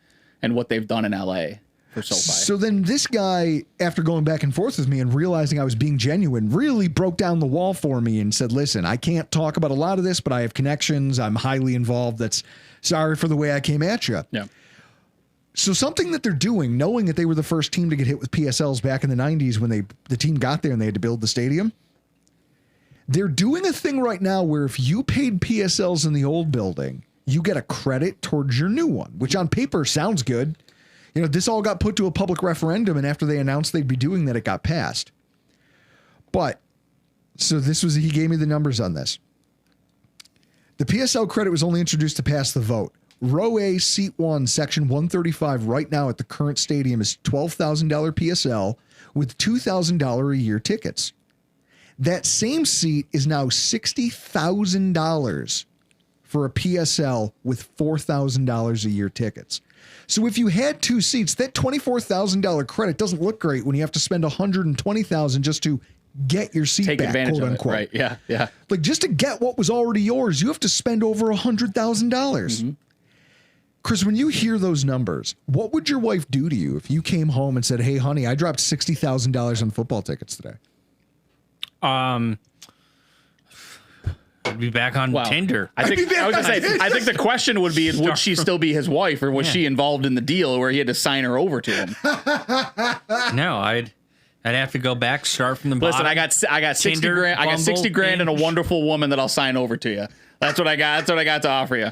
and what they've done in LA for SoFi. So then this guy, after going back and forth with me and realizing I was being genuine, really broke down the wall for me and said, listen, I can't talk about a lot of this, but I have connections. I'm highly involved. That's sorry for the way I came at you. Yeah. So something that they're doing, knowing that they were the first team to get hit with PSLs back in the 90s when the team got there and they had to build the stadium, they're doing a thing right now where if you paid PSLs in the old building, you get a credit towards your new one, which on paper sounds good. You know, this all got put to a public referendum, and after they announced they'd be doing that, it got passed. But, so he gave me the numbers on this. The PSL credit was only introduced to pass the vote. Row A, Seat 1, Section 135 right now at the current stadium is $12,000 PSL with $2,000 a year tickets. That same seat is now $60,000 for a PSL with $4,000 a year tickets. So if you had two seats, that $24,000 credit doesn't look great when you have to spend $120,000 just to get your seat Take back, advantage quote of unquote. it, right? Yeah, yeah. Like just to get what was already yours, you have to spend over $100,000. Chris, when you hear those numbers, what would your wife do to you if you came home and said, "Hey, honey, I dropped $60,000 on football tickets today"? I'd be back on Tinder. I was gonna say, I think the question would be, would she still be his wife, or was she involved in the deal where he had to sign her over to him? No, I'd have to go back, start from the bottom. Listen, I got 60 Tinder, grand. I got 60 grand and a Hinge. wonderful woman that I'll sign over to you. That's what I got. That's what I got to offer you.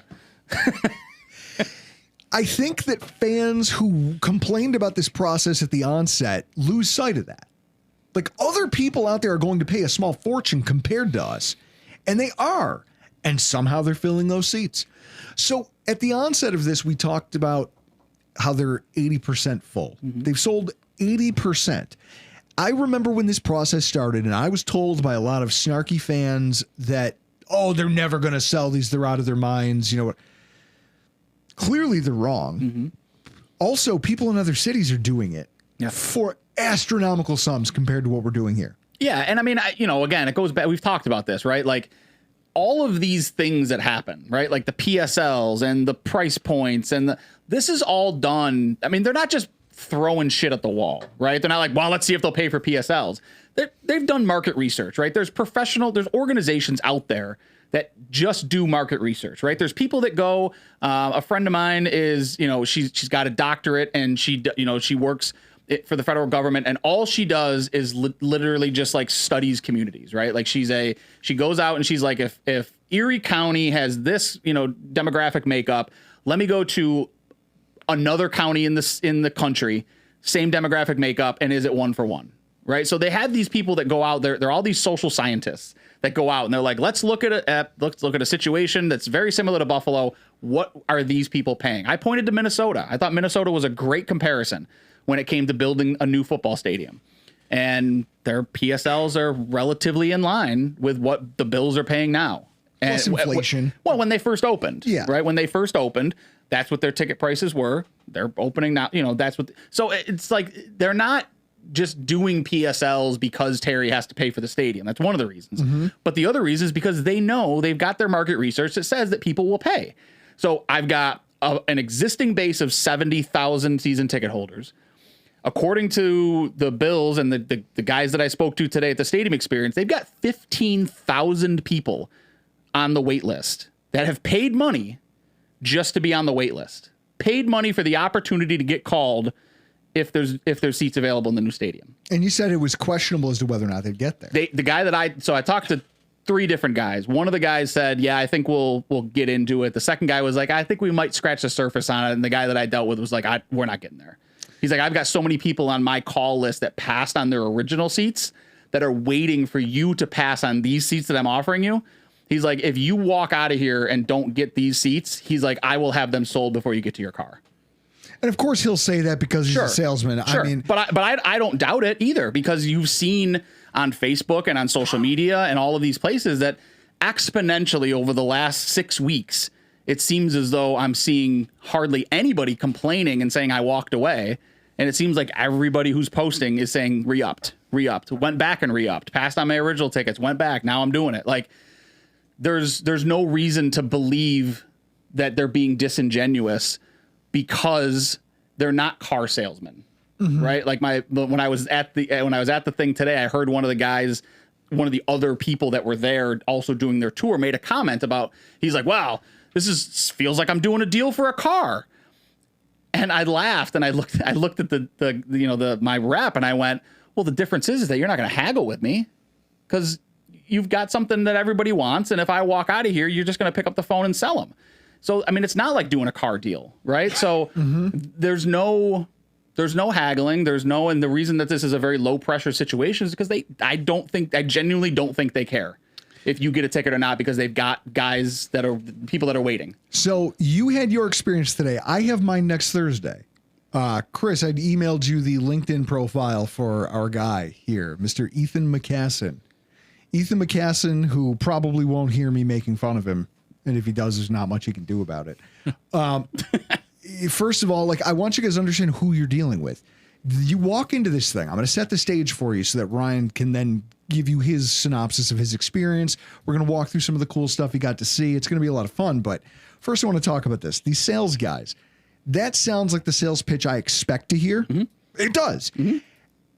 I think that fans who complained about this process at the onset lose sight of that. Like, other people out there are going to pay a small fortune compared to us, and they are, and somehow they're filling those seats. So at the onset of this, we talked about how they're 80% full. They've sold 80%. I remember when this process started, and I was told by a lot of snarky fans that, oh, they're never going to sell these. They're out of their minds. You know what? Clearly they're wrong. Also, people in other cities are doing it for astronomical sums compared to what we're doing here. Yeah, and I mean, again, it goes back. We've talked about this, right? Like, all of these things that happen, right? Like the PSLs and the price points, and this is all done. I mean, they're not just throwing shit at the wall, right? They're not like, well, let's see if they'll pay for PSLs. They've done market research, right? There's organizations out there that just do market research, right? There's people that go, a friend of mine is, she's got a doctorate and she works for the federal government, and all she does is literally just like studies communities, right? Like she goes out and she's like, if Erie County has this, demographic makeup, let me go to another county in the country, same demographic makeup, and is it one for one? Right. So they have these people that go out there. They're all these social scientists that go out and they're like, let's look at a situation that's very similar to Buffalo. What are these people paying? I pointed to Minnesota. I thought Minnesota was a great comparison when it came to building a new football stadium, and their PSLs are relatively in line with what the Bills are paying now. Plus inflation. Well, when they first opened, yeah, right. When they first opened, that's what their ticket prices were. They're opening now. That's what. So it's like they're not just doing PSLs because Terry has to pay for the stadium. That's one of the reasons. But the other reason is because they know they've got their market research that says that people will pay. So I've got an existing base of 70,000 season ticket holders. According to the Bills and the guys that I spoke to today at the Stadium Experience, they've got 15,000 people on the wait list that have paid money just to be on the wait list. Paid money for the opportunity to get called if there's seats available in the new stadium. And you said it was questionable as to whether or not they'd get there. The guy that I talked to 3 different guys. One of the guys said, yeah, I think we'll get into it. The second guy was like, I think we might scratch the surface on it. And the guy that I dealt with was like, we're not getting there. He's like, I've got so many people on my call list that passed on their original seats that are waiting for you to pass on these seats that I'm offering you. He's like, if you walk out of here and don't get these seats, he's like, I will have them sold before you get to your car. And of course he'll say that because he's a salesman. Sure. I mean, but I don't doubt it either, because you've seen on Facebook and on social media and all of these places that exponentially over the last 6 weeks, it seems as though I'm seeing hardly anybody complaining and saying I walked away. And it seems like everybody who's posting is saying re-upped, went back and re-upped, passed on my original tickets, went back. Now I'm doing it. Like there's no reason to believe that they're being disingenuous because they're not car salesmen. Right. Like when I was at the thing today, I heard one of the other people that were there also doing their tour made a comment about, he's like, wow, feels like I'm doing a deal for a car. And I laughed and I looked at my rep and I went, well, the difference is that you're not going to haggle with me because you've got something that everybody wants. And if I walk out of here, you're just going to pick up the phone and sell them. So, I mean, it's not like doing a car deal, right? So there's no haggling. And the reason that this is a very low pressure situation is because I genuinely don't think they care if you get a ticket or not, because they've got people that are waiting. So you had your experience today. I have mine next Thursday. Chris, I'd emailed you the LinkedIn profile for our guy here, Mr. Ethan McCassin. Ethan McCassin, who probably won't hear me making fun of him. And if he does, there's not much he can do about it. First of all, like, I want you guys to understand who you're dealing with. You walk into this thing. I'm going to set the stage for you so that Ryan can then give you his synopsis of his experience. We're going to walk through some of the cool stuff he got to see. It's going to be a lot of fun. But first, I want to talk about this. These sales guys, that sounds like the sales pitch I expect to hear. Mm-hmm. It does. Mm-hmm.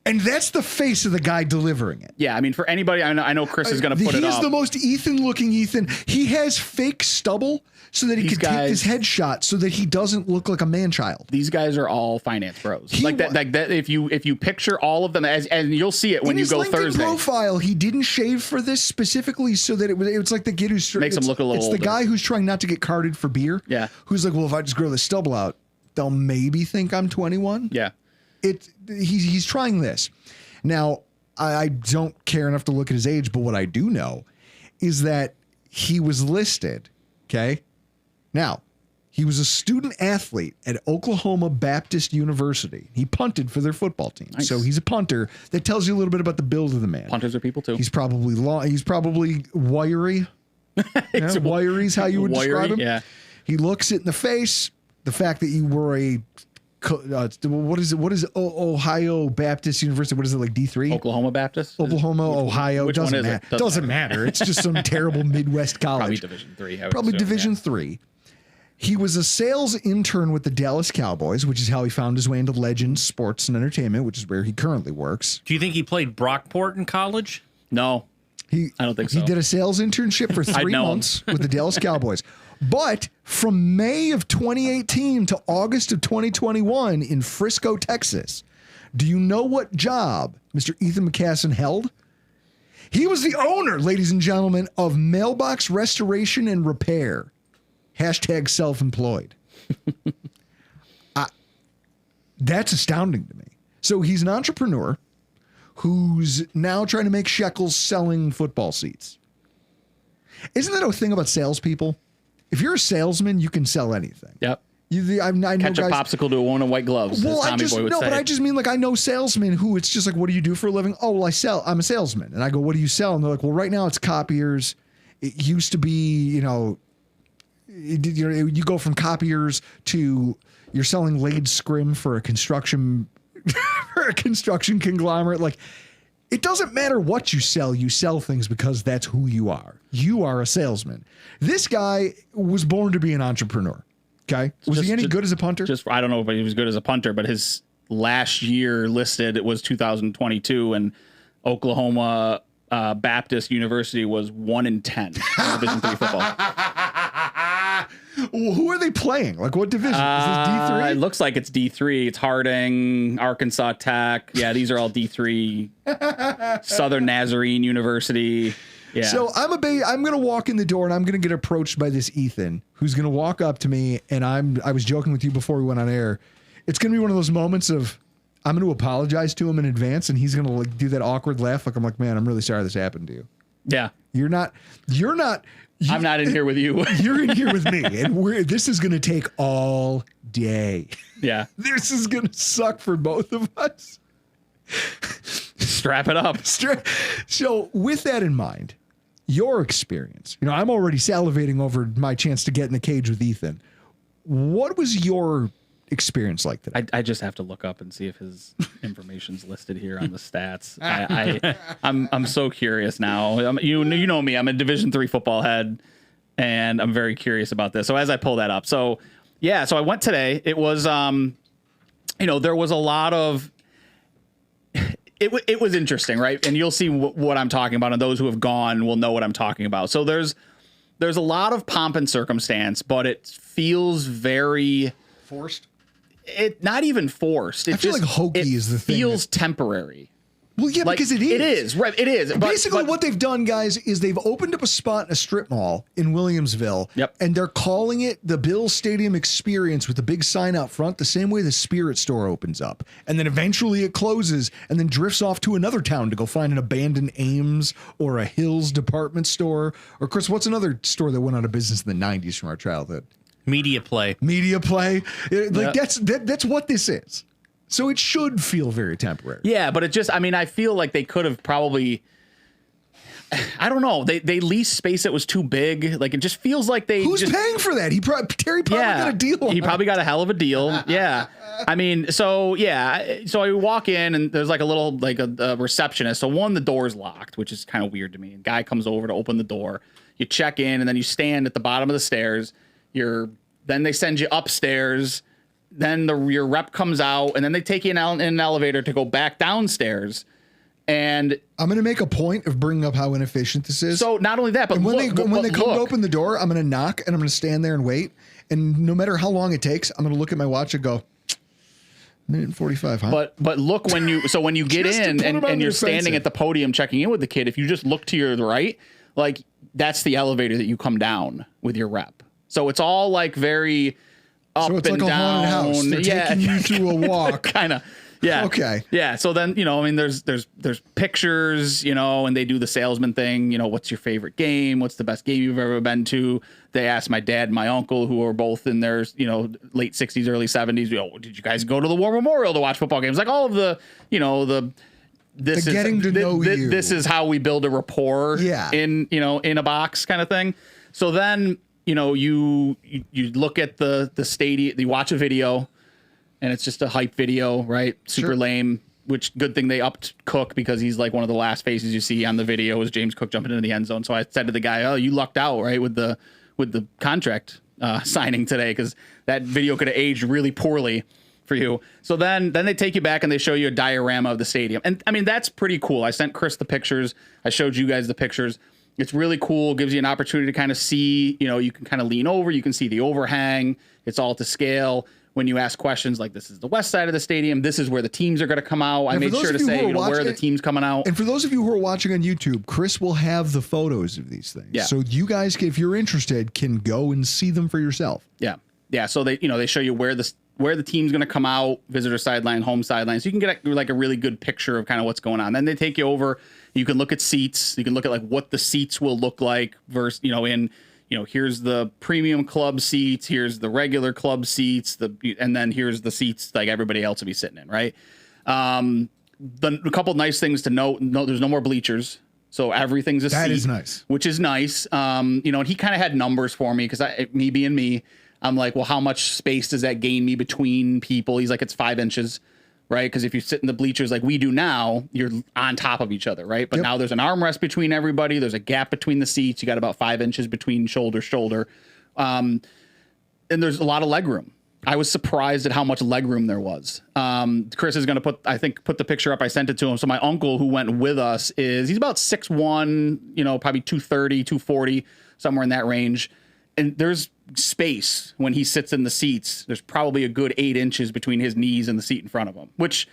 And that's the face of the guy delivering it. Yeah, I mean, for anybody, I know Chris is going to put it up. He's the most Ethan-looking Ethan. He has fake stubble so that he can take his headshot so that he doesn't look like a man-child. These guys are all finance bros. Like that. If you picture all of them, and you'll see it when you go Thursday. In his LinkedIn profile, he didn't shave for this specifically so that it was like the kid who's makes him look a little older. It's the guy who's trying not to get carded for beer. Yeah. Who's like, well, if I just grow the stubble out, they'll maybe think I'm 21. Yeah. He's trying this. Now, I don't care enough to look at his age, but what I do know is that he was listed, okay? Now, he was a student athlete at Oklahoma Baptist University. He punted for their football team. Nice. So he's a punter. That tells you a little bit about the build of the man. Punters are people too. He's probably long. He's probably wiry. Wiry's how you would describe him. Yeah. He looks it in the face. The fact that you were a what is Ohio Baptist University? What is it, like D3? Oklahoma Baptist? Ohio. Which doesn't one is matter. it? Doesn't matter. It's just some terrible Midwest college. Probably Division 3. Probably Division 3. He was a sales intern with the Dallas Cowboys, which is how he found his way into Legends Sports and Entertainment, which is where he currently works. Do you think he played Brockport in college? No. I don't think so. He did a sales internship for 3 months with the Dallas Cowboys. But from May of 2018 to August of 2021 in Frisco, Texas, do you know what job Mr. Ethan McCassin held? He was the owner, ladies and gentlemen, of Mailbox Restoration and Repair. # self-employed. That's astounding to me. So he's an entrepreneur who's now trying to make shekels selling football seats. Isn't that a thing about salespeople? If you're a salesman, you can sell anything. Yep. I know Catch guys, a popsicle to a one in white gloves. Well, as Tommy Boy would say. But I just mean, like, I know salesmen who it's just like, what do you do for a living? Oh, well, I'm a salesman. And I go, what do you sell? And they're like, well, right now it's copiers. It used to be, you go from copiers to you're selling laid scrim for a construction conglomerate. Like, it doesn't matter what you sell things because that's who you are. You are a salesman. This guy was born to be an entrepreneur. Okay. Was he any good as a punter? I don't know if he was good as a punter, but his last year listed, it was 2022, and Oklahoma Baptist University was 1-10 in Division 3 football. Who are they playing? Like, what division? Is this D3? It looks like it's D3. It's Harding, Arkansas Tech. Yeah, these are all D3. Southern Nazarene University. Yeah. So I'm going to walk in the door and I'm going to get approached by this Ethan who's going to walk up to me, and I was joking with you before we went on air. It's going to be one of those moments of I'm going to apologize to him in advance, and he's going to like do that awkward laugh. Like, I'm like, man, I'm really sorry this happened to you. Yeah. I'm not in here with you. You're in here with me, and this is going to take all day. Yeah. This is going to suck for both of us. Strap it up. So with that in mind, your experience, I'm already salivating over my chance to get in the cage with Ethan. What was your experience like that? I just have to look up and see if his information's listed here on the stats. I'm so curious now. You know me. I'm a Division III football head, and I'm very curious about this. So as I pull that up, so I went today. It was there was a lot of. It was interesting, right? And you'll see what I'm talking about, and those who have gone will know what I'm talking about. So there's a lot of pomp and circumstance, but it feels very Forced? It not even forced. I feel like hokey is the thing. Feels temporary. Well, yeah, Like, because it is. It is, right? It is. Basically, what they've done, guys, is they've opened up a spot in a strip mall in Williamsville. Yep. And they're calling it the Bill Stadium Experience with the big sign out front, the same way the Spirit store opens up. And then eventually it closes and then drifts off to another town to go find an abandoned Ames or a Hills department store. Or, Chris, what's another store that went out of business in the 90s from our childhood? Media Play. Media Play. Like, that's what this is. So it should feel very temporary. Yeah, but it just, I feel like they could have probably, I don't know. They leased space that was too big. Like, it just feels like they. Who's paying for that? Terry probably got a deal. He probably got a hell of a deal. Yeah. So I walk in and there's like a little, like a receptionist. So the door's locked, which is kind of weird to me. A guy comes over to open the door. You check in and then you stand at the bottom of the stairs. Then they send you upstairs. Then your rep comes out, and then they take you in an elevator to go back downstairs. And I'm going to make a point of bringing up how inefficient this is. So not only that, but when they come to open the door, I'm going to knock and I'm going to stand there and wait. And no matter how long it takes, I'm going to look at my watch and go, minute and 45, huh? But look, when you get in and you're standing at the podium checking in with the kid, if you just look to your right, like that's the elevator that you come down with your rep. So it's all like very up so it's and like down. A haunted house. They're taking you through a walk. Kind of. Yeah. Okay. Yeah. So then, there's pictures, and they do the salesman thing. What's your favorite game? What's the best game you've ever been to? They asked my dad and my uncle, who are both in their, late 60s, early 70s. Did you guys go to the War Memorial to watch football games? Like all of the, this is how we build a rapport. Yeah. In a box kind of thing. So then, you look at the stadium, you watch a video, and it's just a hype video, right? Super lame. Which good thing they upped Cook, because he's like one of the last faces you see on the video is James Cook jumping into the end zone. So I said to the guy, "Oh, you lucked out, right, with the contract signing today, because that video could have aged really poorly for you." So then they take you back and they show you a diorama of the stadium, and that's pretty cool. I sent Chris the pictures. I showed you guys the pictures. It's really cool. Gives you an opportunity to kind of see, you can kind of lean over. You can see the overhang. It's all to scale. When you ask questions like, this is the west side of the stadium, this is where the teams are going to come out. I made sure to say, where are the teams coming out. And for those of you who are watching on YouTube, Chris will have the photos of these things. Yeah. So you guys, if you're interested, can go and see them for yourself. Yeah. Yeah. So they show you where the team's going to come out, visitor sideline, home sideline. So you can get like a really good picture of kind of what's going on. Then they take you over. You can look at seats. You can look at like what the seats will look like versus, here's the premium club seats. Here's the regular club seats. And then here's the seats like everybody else will be sitting in. Right. A couple nice things to note. No, there's no more bleachers. So everything's a seat. That is nice. Which is nice. And he kind of had numbers for me because me being me, I'm like, well, how much space does that gain me between people? He's like, it's 5 inches. Right. Because if you sit in the bleachers like we do now, you're on top of each other. Right. But now there's an armrest between everybody. There's a gap between the seats. You got about 5 inches between shoulder to shoulder. And there's a lot of leg room. I was surprised at how much leg room there was. Chris is going to put the picture up. I sent it to him. So my uncle who went with us he's about 6'1", probably 230, 240, somewhere in that range. And there's space when he sits in the seats. There's probably a good 8 inches between his knees and the seat in front of him, which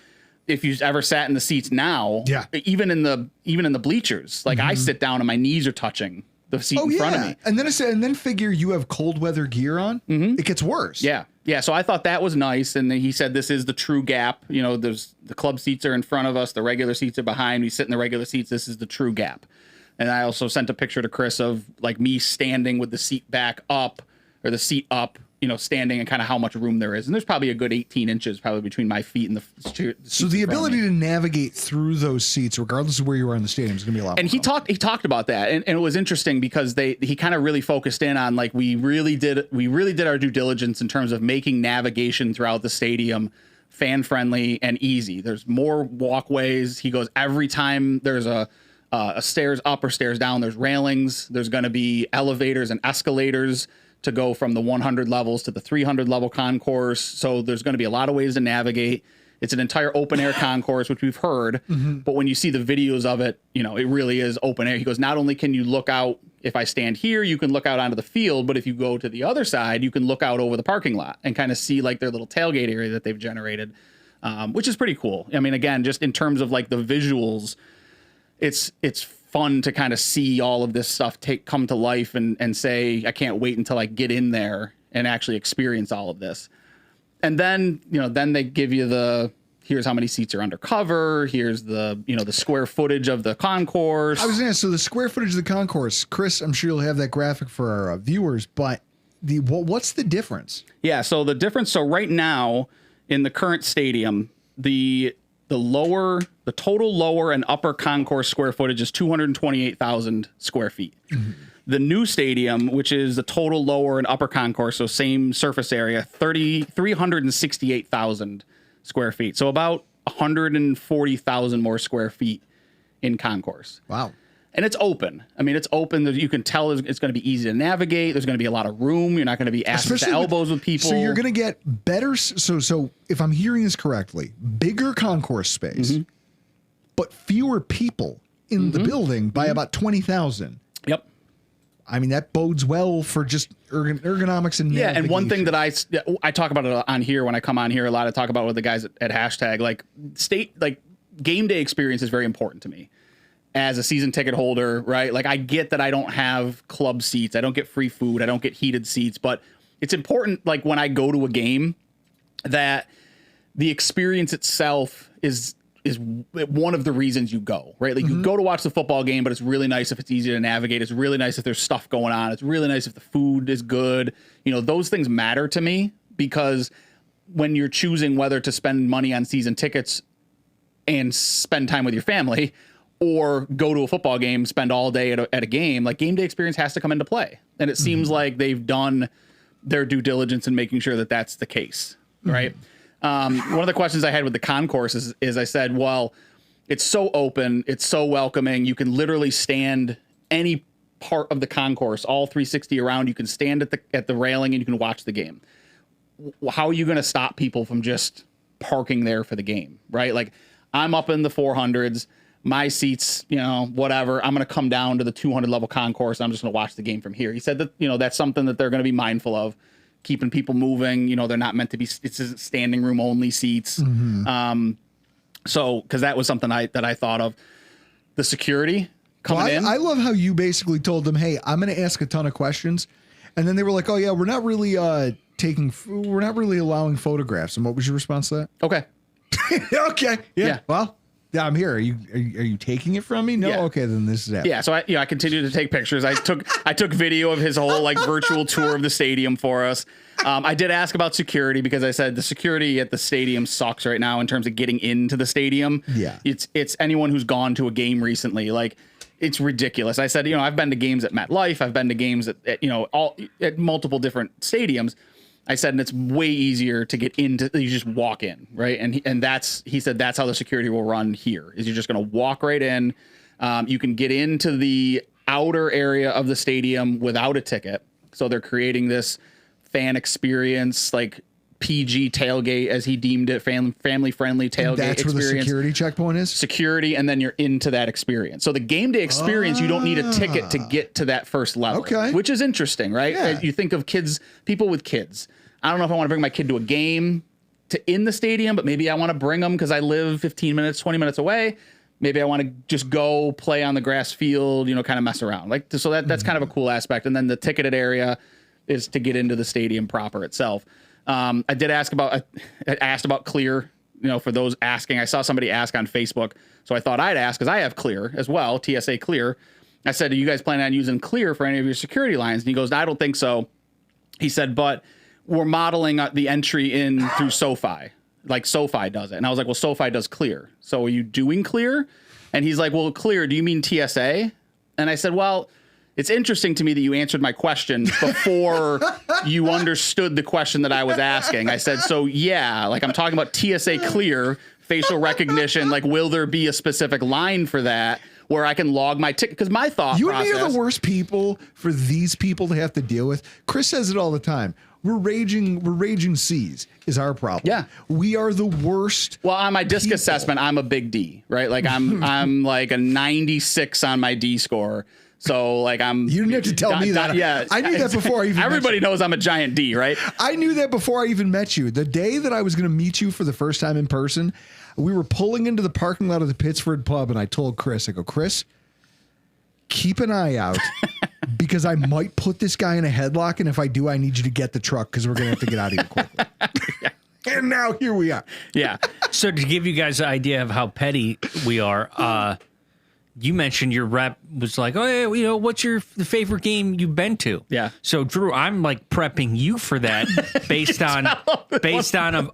if you've ever sat in the seats now, even in the bleachers, like I sit down and my knees are touching the seat in front of me. And then figure you have cold weather gear on. It gets worse. Yeah. Yeah. So I thought that was nice. And then he said, this is the true gap. There's the club seats are in front of us. The regular seats are behind. We sit in the regular seats. This is the true gap. And I also sent a picture to Chris of like me standing with the seat back up or the seat up standing and kind of how much room there is. And there's probably a good 18 inches probably between my feet and the So the ability to navigate through those seats, regardless of where you are in the stadium, is going to be a lot. And he talked about that, and it was interesting because he kind of really focused in on like we really did our due diligence in terms of making navigation throughout the stadium fan friendly and easy. There's more walkways. He goes, every time there's a stairs up or stairs down, there's railings. There's going to be elevators and escalators to go from the 100 levels to the 300 level concourse. So there's going to be a lot of ways to navigate. It's an entire open air concourse, which we've heard, but when you see the videos of it, it really is open air. He goes, not only can you look out, if I stand here, you can look out onto the field, but if you go to the other side, you can look out over the parking lot and kind of see like their little tailgate area that they've generated, which is pretty cool. I mean, again, just in terms of like the visuals, it's fun to kind of see all of this stuff come to life and say, I can't wait until I get in there and actually experience all of this. And then, then they give you here's how many seats are undercover. Here's the square footage of the concourse. I was going to so the square footage of the concourse, Chris, I'm sure you'll have that graphic for our viewers, but what's the difference? Yeah. So the difference. So right now in the current stadium, the total lower and upper concourse square footage is 228,000 square feet. Mm-hmm. The new stadium, which is the total lower and upper concourse, so same surface area, 368,000 square feet. So about 140,000 more square feet in concourse. Wow. And it's open. I mean, it's open. You can tell it's going to be easy to navigate. There's going to be a lot of room. You're not going to be asking to elbows with people. So you're going to get better. So if I'm hearing this correctly, bigger concourse space, but fewer people in the building by about 20,000. Yep. I mean, that bodes well for just ergonomics and navigation. And one thing that I talk about it on here when I come on here a lot, I talk about with the guys at Hashtag, like game day experience is very important to me as a season ticket holder, right? Like I get that I don't have club seats, I don't get free food, I don't get heated seats, but it's important, like when I go to a game, that the experience itself is one of the reasons you go, right? Like you go to watch the football game, but it's really nice if it's easy to navigate. It's really nice if there's stuff going on. It's really nice if the food is good. Those things matter to me because when you're choosing whether to spend money on season tickets and spend time with your family or go to a football game, spend all day at a game, like game day experience has to come into play. And it seems like they've done their due diligence in making sure that that's the case, right? One of the questions I had with the concourse is I said, well, it's so open, it's so welcoming. You can literally stand any part of the concourse, all 360 around. You can stand at the railing and you can watch the game. How are you going to stop people from just parking there for the game, right? Like I'm up in the 400s, my seats, whatever. I'm going to come down to the 200 level concourse. And I'm just going to watch the game from here. He said that, that's something that they're going to be mindful of. Keeping people moving, they're not meant to be. It's standing room only seats. So because that was something that I thought of. The security coming in. I love how you basically told them, "Hey, I'm going to ask a ton of questions," and then they were like, "Oh yeah, we're not really allowing photographs." And what was your response to that? Okay. Okay. Yeah. Well. Yeah, I'm here. Are you taking it from me? No. Yeah. Okay, then this is it. Yeah. So I continued to take pictures. I took video of his whole virtual tour of the stadium for us. I did ask about security because I said the security at the stadium sucks right now in terms of getting into the stadium. Yeah. It's anyone who's gone to a game recently, like it's ridiculous. I said, I've been to games at MetLife. I've been to games at multiple different stadiums. I said, and it's way easier to get into. You just walk in, right? And he said that's how the security will run here. Is you're just going to walk right in. You can get into the outer area of the stadium without a ticket. So they're creating this fan experience, like PG tailgate, as he deemed it, family friendly tailgate. That's where the security checkpoint is. Security, and then you're into that experience. So the game day experience, you don't need a ticket to get to that first level. Okay, which is interesting, right? Yeah. You think of people with kids. I don't know if I want to bring my kid to a game in the stadium, but maybe I want to bring them because I live 15 minutes, 20 minutes away. Maybe I want to just go play on the grass field, kind of mess around. So that's kind of a cool aspect. And then the ticketed area is to get into the stadium proper itself. I asked about Clear, for those asking. I saw somebody ask on Facebook, so I thought I'd ask because I have Clear as well, TSA Clear. I said, "Are you guys planning on using Clear for any of your security lines?" And he goes, "I don't think so." He said, "But we're modeling the entry in through SoFi, like SoFi does it. And I was like, well, SoFi does clear. So are you doing clear? And he's like, well, clear, do you mean TSA? And I said, well, it's interesting to me that you answered my question before you understood the question that I was asking. I said, so yeah, like I'm talking about TSA clear, facial recognition. Like, will there be a specific line for that where I can log my ticket? Because my thought You process, and me are the worst people for these people to have to deal with. Chris says it all the time. We're raging C's is our problem. Yeah. We are the worst. well, on my disc people. assessment, I'm a big D, right? Like I'm like a 96 on my D score. So like You didn't have to tell me that. Yeah, I knew that before I even Everybody met you. knows I'm a giant D, right? I knew that before I even met you. The day that I was going to meet you for the first time in person, we were pulling into the parking lot of the Pittsford pub, and I told Chris, I go, Chris, keep an eye out because I might put this guy in a headlock, and if I do, I need you to get the truck because we're going to have to get out of here quickly. And now here we are. Yeah. So to give you guys an idea of how petty we are, you mentioned your rep was like, oh, yeah, you know, what's your favorite game you've been to? Yeah. So Drew, I'm like prepping you for that based on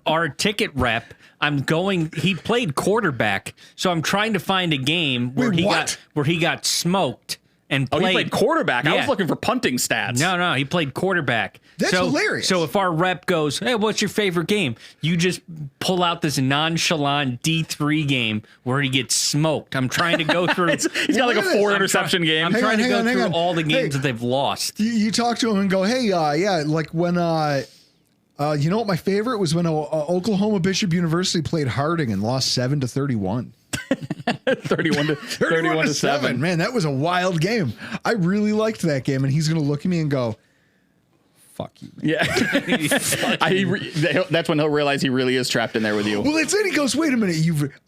our ticket rep. He played quarterback, so I'm trying to find a game where he got smoked and Oh, played. he played quarterback. I Yeah. was looking for punting stats. No, he played quarterback. That's hilarious. So if our rep goes, hey, what's your favorite game? You just pull out this nonchalant D3 game where he gets smoked. I'm trying to go through. He's got like a 4 interception game. I'm Hang trying on, to go hang through on. all the games Hey. that they've lost. You talk to him and go, hey, yeah, like when, you know what my favorite was when Oklahoma Bishop University played Harding and lost 7-31. 31 to 7. Man, that was a wild game. I really liked that game, and he's going to look at me and go, fuck you, man. Yeah. That's when he'll realize he really is trapped in there with you. Well, that's it. He goes, wait a minute,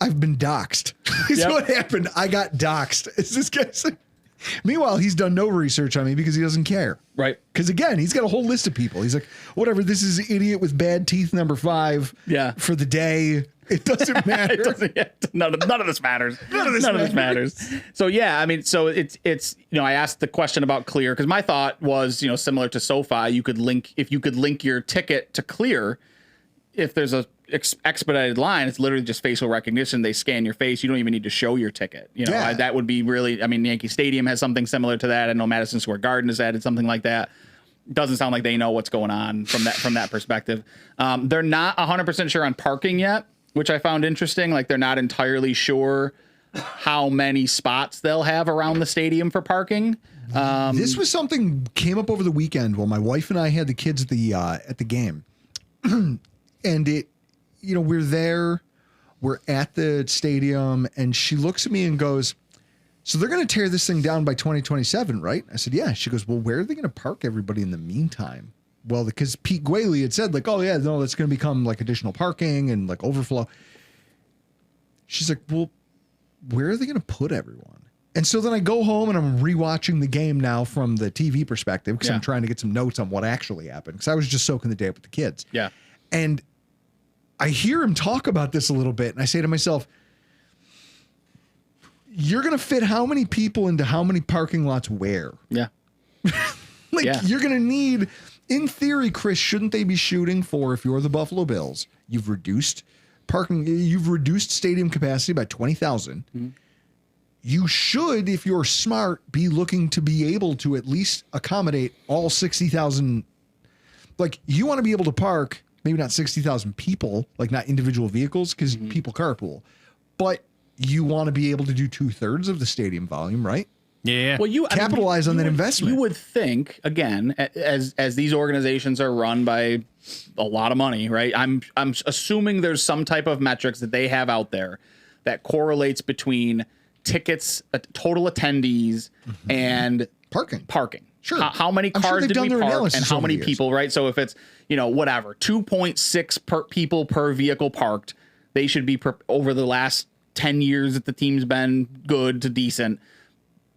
I've been doxxed. Is Yep. what happened. I got doxxed. Is this guy saying? Meanwhile, he's done no research on me because he doesn't care. Right. Because again, he's got a whole list of people. He's like, whatever, this is idiot with bad teeth number 5 Yeah. for the day. It doesn't matter. It doesn't, none of this matters. None of this matters. So yeah, I mean, so it's I asked the question about clear because my thought was similar to SoFi, you could link your ticket to clear. If there's a expedited line, it's literally just facial recognition. They scan your face. You don't even need to show your ticket. Yeah. That would be really. I mean, Yankee Stadium has something similar to that. I know Madison Square Garden has added something like that. Doesn't sound like they know what's going on from that perspective. They're not 100% sure on parking yet, which I found interesting. Like they're not entirely sure how many spots they'll have around the stadium for parking. This was something came up over the weekend while my wife and I had the kids at the game. And we're there, we're at the stadium, and she looks at me and goes, so they're going to tear this thing down by 2027, right? I said, yeah. She goes, well, where are they going to park everybody in the meantime? Well, because Pete Gwaley had said like, oh yeah, no, that's going to become like additional parking and like overflow. She's like, well, where are they going to put everyone? And so then I go home and I'm rewatching the game now from the TV perspective because I'm trying to get some notes on what actually happened because I was just soaking the day up with the kids. Yeah. And I hear him talk about this a little bit, and I say to myself, you're going to fit how many people into how many parking lots where? Yeah. You're going to need, in theory, Chris, shouldn't they be shooting for, if you're the Buffalo Bills, you've reduced stadium capacity by 20,000. Mm-hmm. You should, if you're smart, be looking to be able to at least accommodate all 60,000. Like, you want to be able to park maybe not 60,000 people, like not individual vehicles, because people carpool, but you want to be able to do 2/3 of the stadium volume, right? Yeah. Well, you capitalize on that investment. You would think, again, as these organizations are run by a lot of money, right? I'm assuming there's some type of metrics that they have out there that correlates between tickets, total attendees, and parking. Sure. How many cars did we park and how many people, right? So if it's, 2.6 people per vehicle parked, they should be over the last 10 years that the team's been good to decent.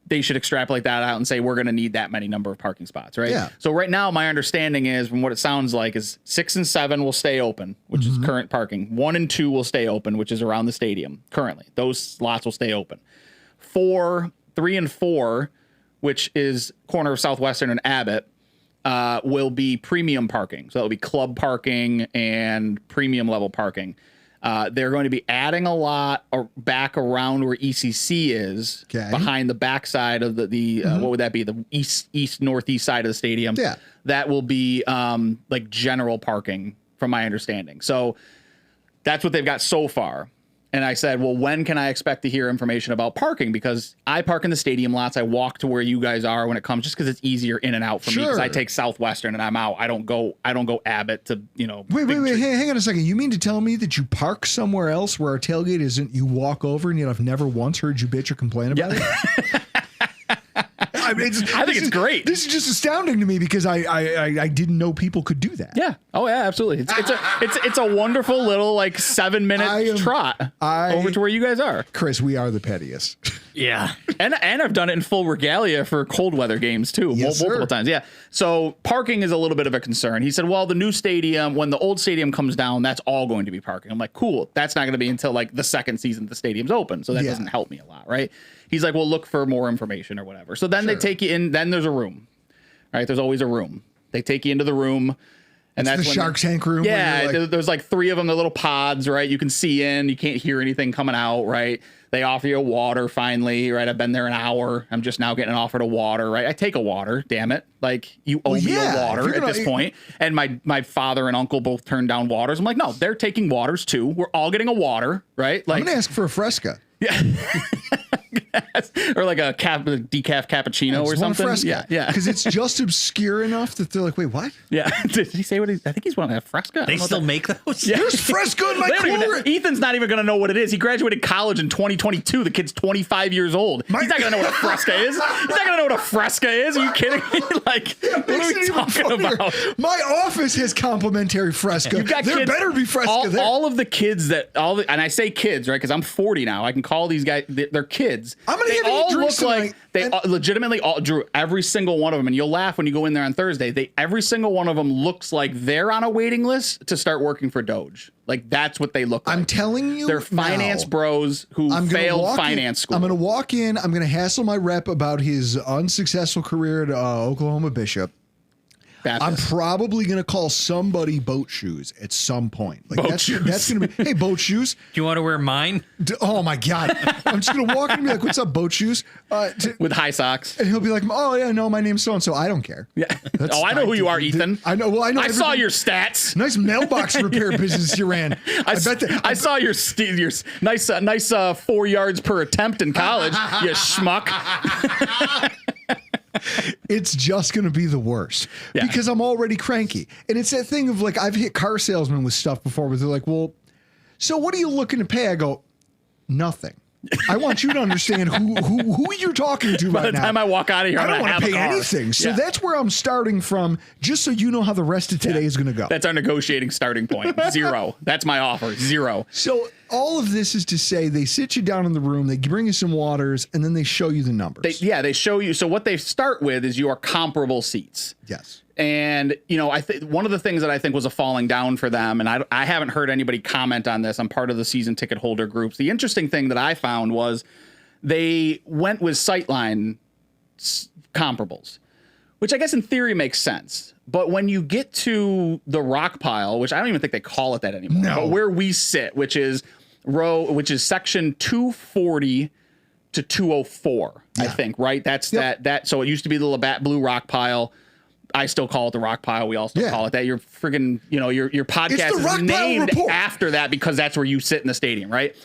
They should extrapolate that out and say, we're going to need that many number of parking spots, right? Yeah. So right now, my understanding is, from what it sounds like, is 6 and 7 will stay open, which is current parking. 1 and 2 will stay open, which is around the stadium currently. Those slots will stay open. 3 and 4, which is corner of Southwestern and Abbott, will be premium parking. So it'll be club parking and premium level parking. They're going to be adding a lot back around where ECC is, behind the backside of the what would that be? The east northeast side of the stadium. Yeah, that will be like general parking, from my understanding. So that's what they've got so far. And I said, well, when can I expect to hear information about parking? Because I park in the stadium lots. I walk to where you guys are when it comes, just because it's easier in and out for me. Because I take Southwestern and I'm out. I don't go Abbott to, Wait, hang on a second. You mean to tell me that you park somewhere else where our tailgate isn't? You walk over and yet I've never once heard you bitch or complain about it. I mean, I think it's great. This is just astounding to me because I didn't know people could do that. Yeah. Oh yeah, absolutely. It's a wonderful little like 7-minute trot over to where you guys are. Chris, we are the pettiest. Yeah. And I've done it in full regalia for cold weather games too, multiple times. Yeah. So parking is a little bit of a concern. He said, well, the new stadium, when the old stadium comes down, that's all going to be parking. I'm like, cool. That's not going to be until like the second season the stadium's open. So that doesn't help me a lot, right? He's like, well, look for more information or whatever. So then they take you in. Then there's a room, right? There's always a room. They take you into the room. And that's the Shark Tank room. Yeah, there's like 3 of them, the little pods, right? You can see in, you can't hear anything coming out, right? They offer you a water finally, right? I've been there an hour. I'm just now getting offered a water, right? I take a water, damn it. Like, you owe me a water at this point. And my father and uncle both turned down waters. I'm like, no, they're taking waters too. We're all getting a water, right? Like, I'm going to ask for a Fresca. Yeah. Or like a decaf cappuccino or something. Fresca. Yeah. Because it's just obscure enough that they're like, wait, what? Yeah. Did he say what I think he's wanting a Fresca. They still make those? Yeah. There's Fresca in my cooler. Ethan's not even going to know what it is. He graduated college in 2022. The kid's 25 years old. He's not going to know what a Fresca is. He's not going to know what a Fresca is. Are you kidding me? Like, what are we talking about? My office has complimentary Fresca. You've got there kids, better be Fresca there. All of the kids and I say kids, right? Because I'm 40 now. I can call these guys, they're kids. I'm going to give you drinks tonight. They legitimately all, Drew, every single one of them, and you'll laugh when you go in there on Thursday, every single one of them looks like they're on a waiting list to start working for Doge. Like, that's what they look like. I'm telling you, they're finance bros who failed finance school. I'm going to walk in. I'm going to hassle my rep about his unsuccessful career at Oklahoma Bishop. Baptist. I'm probably going to call somebody boat shoes at some point. Like that's going to be, hey, boat shoes. Do you want to wear mine? Oh my God. I'm just going to walk in and be like, what's up, boat shoes? With high socks. And he'll be like, oh yeah, no, my name's so-and-so. I don't care. Yeah. I know who you are, Ethan. I know. Well, I know. I saw your stats. Nice mailbox repair business you ran. I saw your nice 4 yards per attempt in college, you schmuck. It's just going to be the worst because I'm already cranky. And it's that thing of like, I've hit car salesmen with stuff before where they're like, well, so what are you looking to pay? I go, nothing. I want you to understand who you're talking to right now. By the time I walk out of here, I don't want to pay anything. So that's where I'm starting from, just so you know how the rest of today is going to go. That's our negotiating starting point. 0. That's my offer. 0. So all of this is to say they sit you down in the room, they bring you some waters, and then they show you the numbers. They show you. So what they start with is your comparable seats. Yes. And, I think one of the things that I think was a falling down for them, and I haven't heard anybody comment on this. I'm part of the season ticket holder groups. The interesting thing that I found was they went with sightline comparables, which I guess in theory makes sense. But when you get to the rock pile, which I don't even think they call it that anymore, but where we sit, which is section 240 to 204, I think, right? That's that. So it used to be the Labatt Blue rock pile. I still call it the rock pile. We all still call it that. Your friggin', your podcast is named after that because that's where you sit in the stadium, right?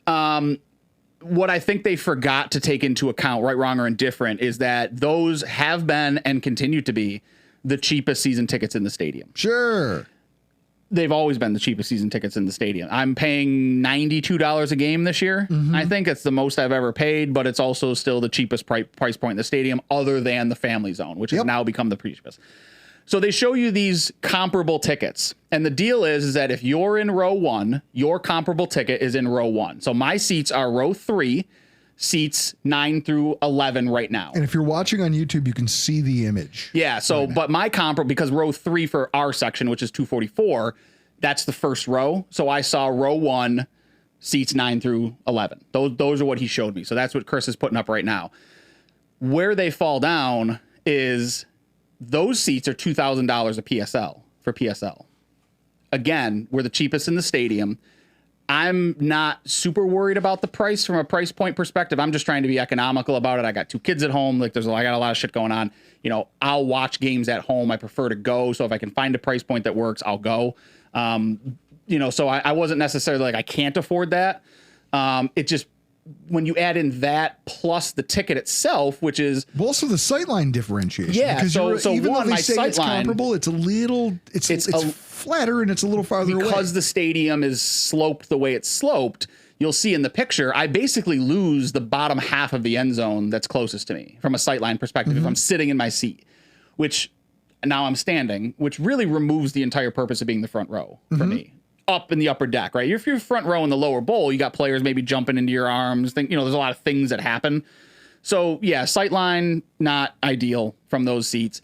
What I think they forgot to take into account, right, wrong, or indifferent, is that those have been and continue to be the cheapest season tickets in the stadium. Sure. They've always been the cheapest season tickets in the stadium. I'm paying $92 a game this year. Mm-hmm. I think it's the most I've ever paid, but it's also still the cheapest price point in the stadium other than the family zone, which has now become the cheapest. So they show you these comparable tickets. And the deal is that if you're in row 1, your comparable ticket is in row 1. So my seats are row 3, seats 9 through 11 right now. And if you're watching on YouTube, you can see the image. Yeah. So, but my comparable, because row 3 for our section, which is 244, that's the first row. So I saw row 1, seats 9 through 11. Those are what he showed me. So that's what Chris is putting up right now. Where they fall down is Those seats are $2,000 a PSL for PSL. Again, we're the cheapest in the stadium. I'm not super worried about the price from a price point perspective. I'm just trying to be economical about it. I got 2 kids at home. Like I got a lot of shit going on. You know, I'll watch games at home. I prefer to go. So if I can find a price point that works, I'll go. You know, so I wasn't necessarily like, I can't afford that. It just, when you add in that plus the ticket itself, which is also the sightline differentiation. Yeah. Because So even one, though my they say it's sightline, comparable, it's a little, it's flatter and it's a little farther away. Because the stadium is sloped the way it's sloped, you'll see in the picture, I basically lose the bottom half of the end zone that's closest to me from a sightline perspective if I'm sitting in my seat, which now I'm standing, which really removes the entire purpose of being the front row for me. Up in the upper deck, right? If you're front row in the lower bowl, you got players maybe jumping into your arms. You know, there's a lot of things that happen. So yeah, sightline, not ideal from those seats.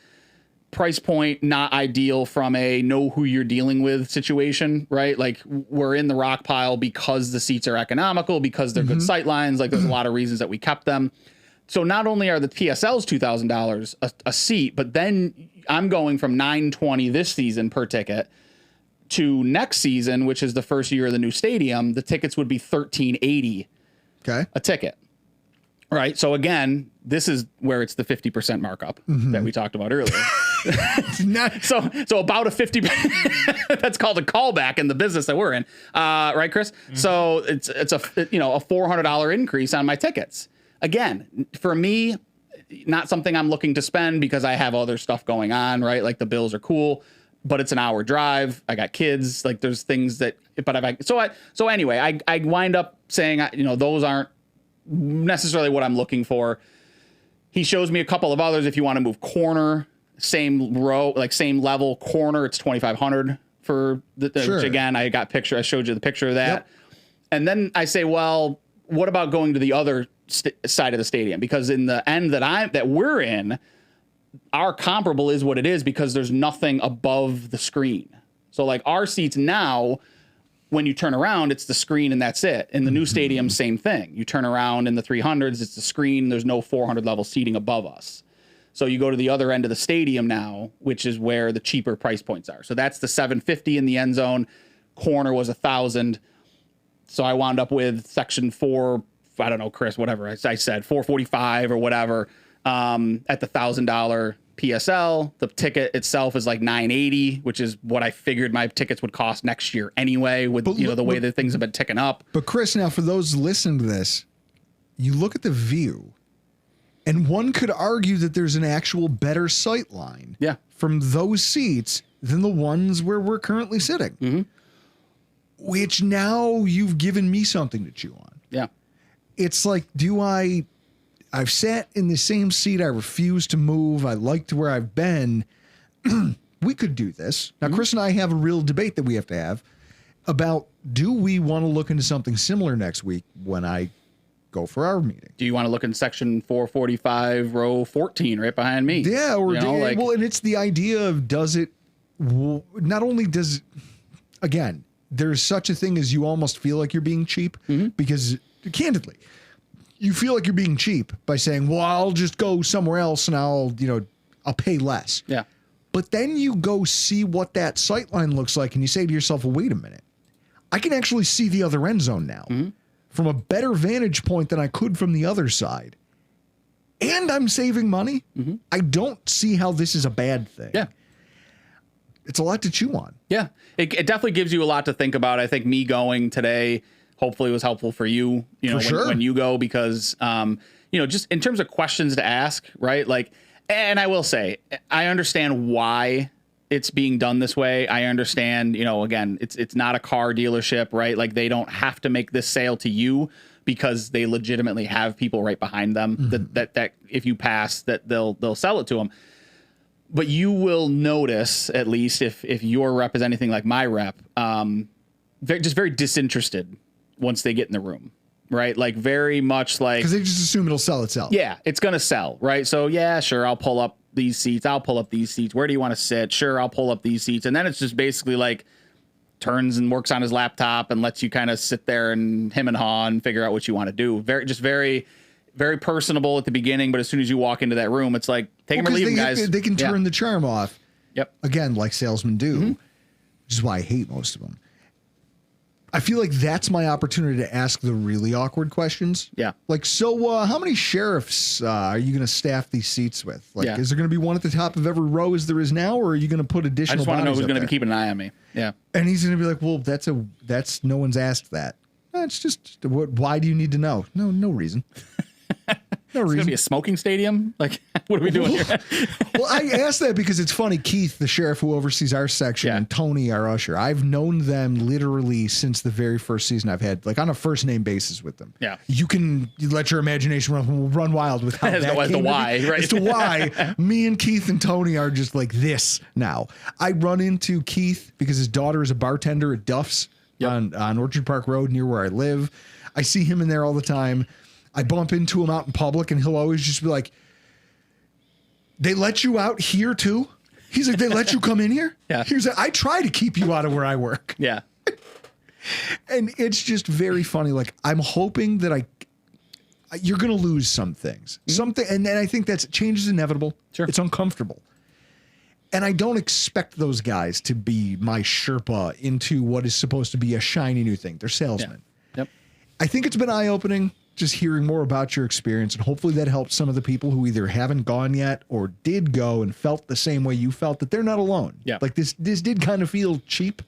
Price point, not ideal from a know who you're dealing with situation, right? Like we're in the rock pile because the seats are economical, because they're good sightlines. Like there's a lot of reasons that we kept them. So not only are the PSLs $2,000 a seat, but then I'm going from $920 this season per ticket to next season, which is the first year of the new stadium. The tickets would be $1,380 a ticket. Right. So again, this is where it's the 50% markup that we talked about earlier. so about a 50. That's called a callback in the business that we're in. Right, Chris? So it's a $400 increase on my tickets. Again, for me, not something I'm looking to spend because I have other stuff going on. Right. Like the bills are cool, but it's an hour drive. I got kids. Like there's things that, so anyway, I wind up saying, those aren't necessarily what I'm looking for. He shows me a couple of others. If you want to move corner, same row, like same level corner, it's $2,500 for which again, I showed you the picture of that. Yep. And then I say, well, what about going to the other side of the stadium? Because in the end that we're in, our comparable is what it is because there's nothing above the screen. So like our seats now, when you turn around, it's the screen and that's it. In the new stadium, same thing. You turn around in the 300s, it's the screen. There's no 400 level seating above us. So you go to the other end of the stadium now, which is where the cheaper price points are. So that's the $750 in the end zone. Corner was $1,000. So I wound up with section 4. I don't know, Chris, whatever I said, $445 or whatever. At the $1,000 PSL, the ticket itself is like $980, which is what I figured my tickets would cost next year anyway. With the way that things have been ticking up. But Chris, now for those listening to this, you look at the view, and one could argue that there's an actual better sight line, from those seats than the ones where we're currently sitting. Which now you've given me something to chew on. Yeah, it's like, I've sat in the same seat. I refuse to move. I liked where I've been. We could do this. Now, Chris and I have a real debate that we have to have about, do we want to look into something similar next week when I go for our meeting? Do you want to look in section 445, row 14, right behind me? Yeah. And it's the idea of, not only does, again, there's such a thing as you almost feel like you're being cheap because candidly, you feel like you're being cheap by saying, well, I'll just go somewhere else and I'll pay less. Yeah. But then you go see what that sightline looks like and you say to yourself, well, wait a minute. I can actually see the other end zone now from a better vantage point than I could from the other side. And I'm saving money. I don't see how this is a bad thing. Yeah. It's a lot to chew on. Yeah. It definitely gives you a lot to think about. I think me going today hopefully was helpful for you, when you go, because, just in terms of questions to ask, right? Like, and I will say, I understand why it's being done this way. I understand, again, it's not a car dealership, right? Like they don't have to make this sale to you because they legitimately have people right behind them that if you pass, that they'll sell it to them. But you will notice, at least if your rep is anything like my rep, they're just very disinterested once they get in the room, right? Like very much like, because they just assume it'll sell itself. Yeah, it's going to sell, right? So yeah, sure, I'll pull up these seats. I'll pull up these seats. Where do you want to sit? Sure, I'll pull up these seats. And then it's just basically like turns and works on his laptop and lets you kind of sit there and him and haw and figure out what you want to do. Very very personable at the beginning, but as soon as you walk into that room, it's like, take him or leave him, guys. They can turn the charm off. Yep. Again, like salesmen do, which is why I hate most of them. I feel like that's my opportunity to ask the really awkward questions. Yeah. Like, so how many sheriffs are you going to staff these seats with? Like, Yeah. is there going to be one at the top of every row as there is now, or are you going to put I additional just want to know bodies who's up going to be there? keeping an eye on me. Yeah. And he's going to be like, well, that's no one's asked that. It's just, why do you need to know? No reason. No It's reason. going to be a smoking stadium? Like, what are we doing here? Well, I asked that because it's funny. Keith, the sheriff who oversees our section, and Tony, our usher, I've known them literally since the very first season I've had, like on a first name basis with them. Yeah. You let your imagination run wild with how As that to came to why, be. right? As to why me and Keith and Tony are just like this now. I run into Keith because his daughter is a bartender at Duff's on Orchard Park Road near where I live. I see him in there all the time. I bump into him out in public and he'll always just be like, they let you out here too? He's like, they let you come in here? Yeah. He's like, I try to keep you out of where I work. Yeah. And it's just very funny. Like, I'm hoping that you're going to lose some things. Something, and then I think change is inevitable. Sure. It's uncomfortable. And I don't expect those guys to be my Sherpa into what is supposed to be a shiny new thing. They're salesmen. Yep. I think it's been eye-opening just hearing more about your experience, and hopefully that helps some of the people who either haven't gone yet or did go and felt the same way you felt, that they're not alone. Yeah. Like this did kind of feel cheap.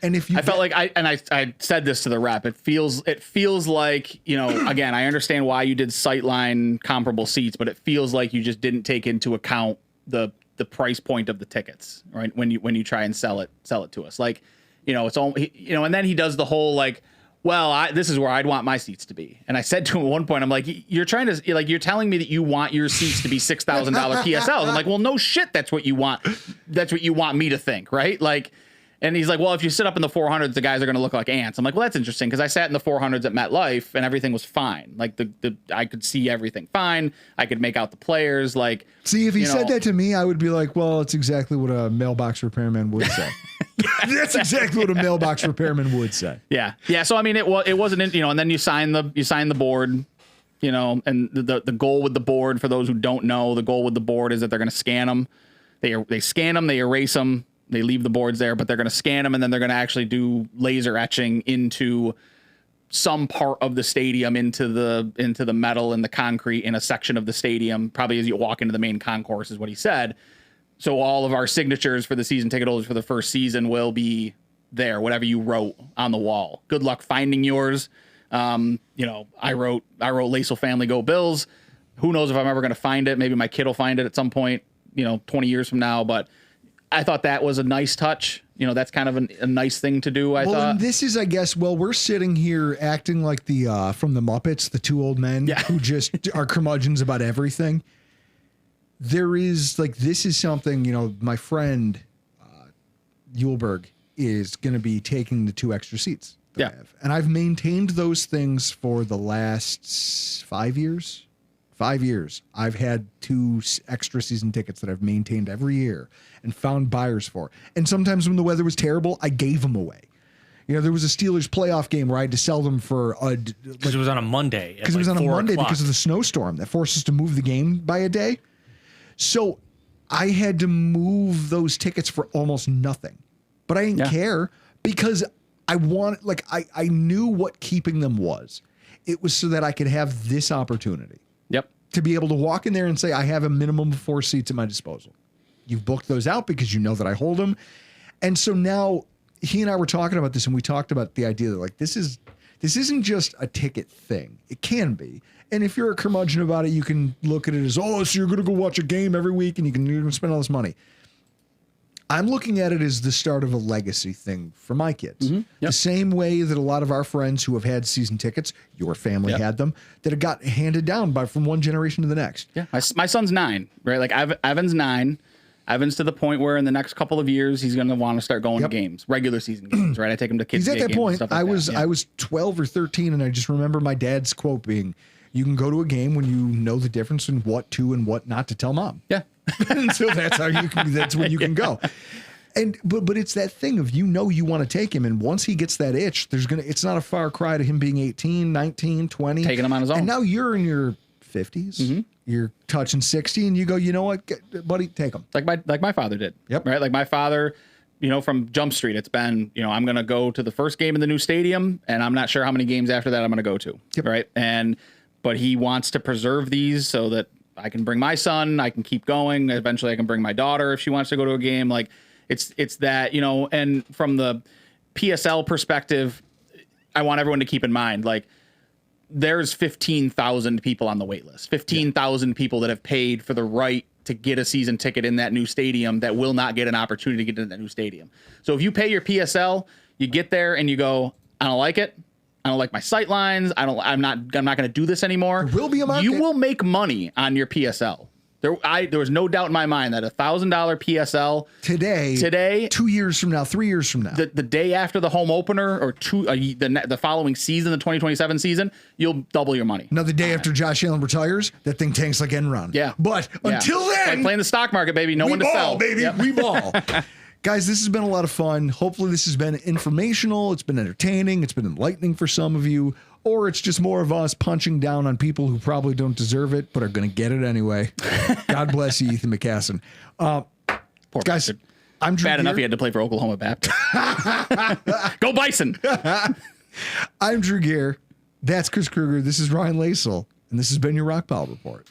And if you I felt like I said this to the rep. It feels like, you know, again, I understand why you did sightline comparable seats, but it feels like you just didn't take into account the price point of the tickets, right? When you try and sell it to us. Like, you know, it's all, you know, and then he does the whole like, well, this is where I'd want my seats to be. And I said to him at one point, I'm like, you're telling me that you want your seats to be $6,000 PSLs. I'm like, well, no shit. That's what you want. That's what you want me to think. Right. Like, and he's like, well, if you sit up in the 400s, the guys are going to look like ants. I'm like, well, that's interesting. Cause I sat in the 400s at MetLife and everything was fine. Like I could see everything fine. I could make out the players. Like, see, if he said that to me, I would be like, well, it's exactly what a mailbox repairman would say. That's exactly what a mailbox repairman would say. Yeah. Yeah. So, I mean, it wasn't, you know, and then you sign the board, you know, and the goal with the board, for those who don't know, the goal with the board is that they're going to scan them. They scan them, they erase them, they leave the boards there, but they're going to scan them and then they're going to actually do laser etching into some part of the stadium, into the metal and the concrete in a section of the stadium, probably as you walk into the main concourse is what he said. So all of our signatures for the season ticket holders for the first season will be there, whatever you wrote on the wall. Good luck finding yours. You know, I wrote Laisel Family Go Bills. Who knows if I'm ever going to find it? Maybe my kid will find it at some point, you know, 20 years from now. But I thought that was a nice touch. You know, that's kind of a nice thing to do, I thought. And this is, I guess, we're sitting here acting like the from the Muppets, the two old men who just are curmudgeons about everything. There is, like, this is something, you know, my friend Yulberg is going to be taking the 2 extra seats that I have. And I've maintained those things for the last 5 years. 5 years. I've had 2 extra season tickets that I've maintained every year and found buyers for. And sometimes when the weather was terrible, I gave them away. You know, there was a Steelers playoff game where I had to sell them for because it was on a Monday. Because it was on a Monday because of the snowstorm that forced us to move the game by a day. So I had to move those tickets for almost nothing, but I didn't care because I knew what keeping them was. It was so that I could have this opportunity. Yep. To be able to walk in there and say, I have a minimum of 4 seats at my disposal. You've booked those out because you know that I hold them. And so now he and I were talking about this, and we talked about the idea that, like, this isn't just a ticket thing. It can be. And if you're a curmudgeon about it, you can look at it as, oh, so you're going to go watch a game every week and you're going to spend all this money. I'm looking at it as the start of a legacy thing for my kids. Mm-hmm. Yep. The same way that a lot of our friends who have had season tickets, your family had them, that have got handed down from one generation to the next. Yeah. My son's 9, right? Like Evan's 9. Evan's to the point where in the next couple of years, he's going to want to start going to games, regular season games, right? I take him to kids' He's at that games point. And stuff like I was 12 or 13, and I just remember my dad's quote being, you can go to a game when you know the difference in what to and what not to tell mom. Yeah. And so that's when you can go. And but it's that thing of, you know, you want to take him, and once he gets that itch, it's not a far cry to him being 18, 19, 20. Taking him on his own. And now you're in your 50s. You're touching 60, and you go, you know what, buddy, take them. Like my father did. Yep. Right. Like my father, from Jump Street, it's been, I'm going to go to the first game in the new stadium, and I'm not sure how many games after that I'm going to go to. Yep. Right. But he wants to preserve these so that I can bring my son, I can keep going. Eventually I can bring my daughter if she wants to go to a game. Like it's that, and from the PSL perspective, I want everyone to keep in mind, like, there's 15,000 people on the wait list, 15,000 people that have paid for the right to get a season ticket in that new stadium that will not get an opportunity to get into that new stadium. So if you pay your PSL, you get there and you go, I don't like it. I don't like my sight lines. I'm not going to do this anymore. There will be a market. You will make money on your PSL. There was no doubt in my mind that $1,000 PSL today, 2 years from now, 3 years from now, the day after the home opener or the following season, the 2027 season, you'll double your money. Another day after Josh Allen retires, that thing tanks like Enron. Yeah. But until then, it's like playing the stock market, baby. No one to sell, baby. Yep. We ball. Guys, this has been a lot of fun. Hopefully this has been informational. It's been entertaining. It's been enlightening for some of you. Or it's just more of us punching down on people who probably don't deserve it, but are going to get it anyway. God bless you, Ethan McCassin. Poor guys, bastard. I'm Drew Bad enough Gear. he had to play for Oklahoma Baptist. Go Bison. I'm Drew Gear. That's Chris Kruger. This is Ryan Lasel. And this has been your Rock Pile Report.